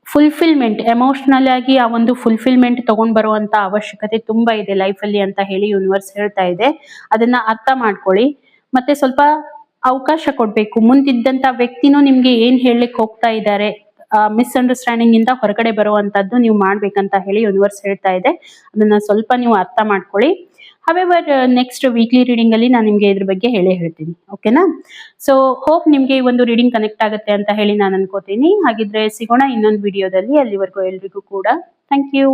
ಫುಲ್ಫಿಲ್ಮೆಂಟ್, ಎಮೋಷನಲ್ ಆಗಿ ಆ ಒಂದು ಫುಲ್ಫಿಲ್ಮೆಂಟ್ ತಗೊಂಡ್ ಬರುವಂತ ಅವಶ್ಯಕತೆ ತುಂಬಾ ಇದೆ ಲೈಫ್ ಅಲ್ಲಿ ಅಂತ ಹೇಳಿ ಯೂನಿವರ್ಸ್ ಹೇಳ್ತಾ ಇದೆ. ಅದನ್ನ ಅರ್ಥ ಮಾಡ್ಕೊಳ್ಳಿ, ಮತ್ತೆ ಸ್ವಲ್ಪ ಅವಕಾಶ ಕೊಡ್ಬೇಕು. ಮುಂದಿದ್ದಂತ ವ್ಯಕ್ತಿನೂ ನಿಮ್ಗೆ ಏನ್ ಹೇಳಲಿಕ್ಕೆ ಹೋಗ್ತಾ ಇದ್ದಾರೆ, ಮಿಸ್ಅಂಡರ್ಸ್ಟ್ಯಾಂಡಿಂಗ್ ಇಂದ ಹೊರಗಡೆ ಬರುವಂತದ್ದು ನೀವು ಮಾಡ್ಬೇಕಂತ ಹೇಳಿ ಯೂನಿವರ್ಸ್ ಹೇಳ್ತಾ ಇದೆ. ಅದನ್ನ ಸ್ವಲ್ಪ ನೀವು ಅರ್ಥ ಮಾಡ್ಕೊಳ್ಳಿ. ಹವೆವರ್ ನೆಕ್ಸ್ಟ್ ವೀಕ್ಲಿ ರೀಡಿಂಗ್ ಅಲ್ಲಿ ನಾನು ನಿಮ್ಗೆ ಇದ್ರ ಬಗ್ಗೆ ಹೇಳ್ತೀನಿ. ಓಕೆನಾ? ಸೊ ಹೋಪ್ ನಿಮ್ಗೆ ಈ ಒಂದು ರೀಡಿಂಗ್ ಕನೆಕ್ಟ್ ಆಗುತ್ತೆ ಅಂತ ಹೇಳಿ ನಾನು ಅನ್ಕೋತೀನಿ. ಹಾಗಿದ್ರೆ ಸಿಗೋಣ ಇನ್ನೊಂದು ವಿಡಿಯೋದಲ್ಲಿ. ಅಲ್ಲಿವರೆಗೂ ಎಲ್ರಿಗೂ ಕೂಡ ಥ್ಯಾಂಕ್ ಯು.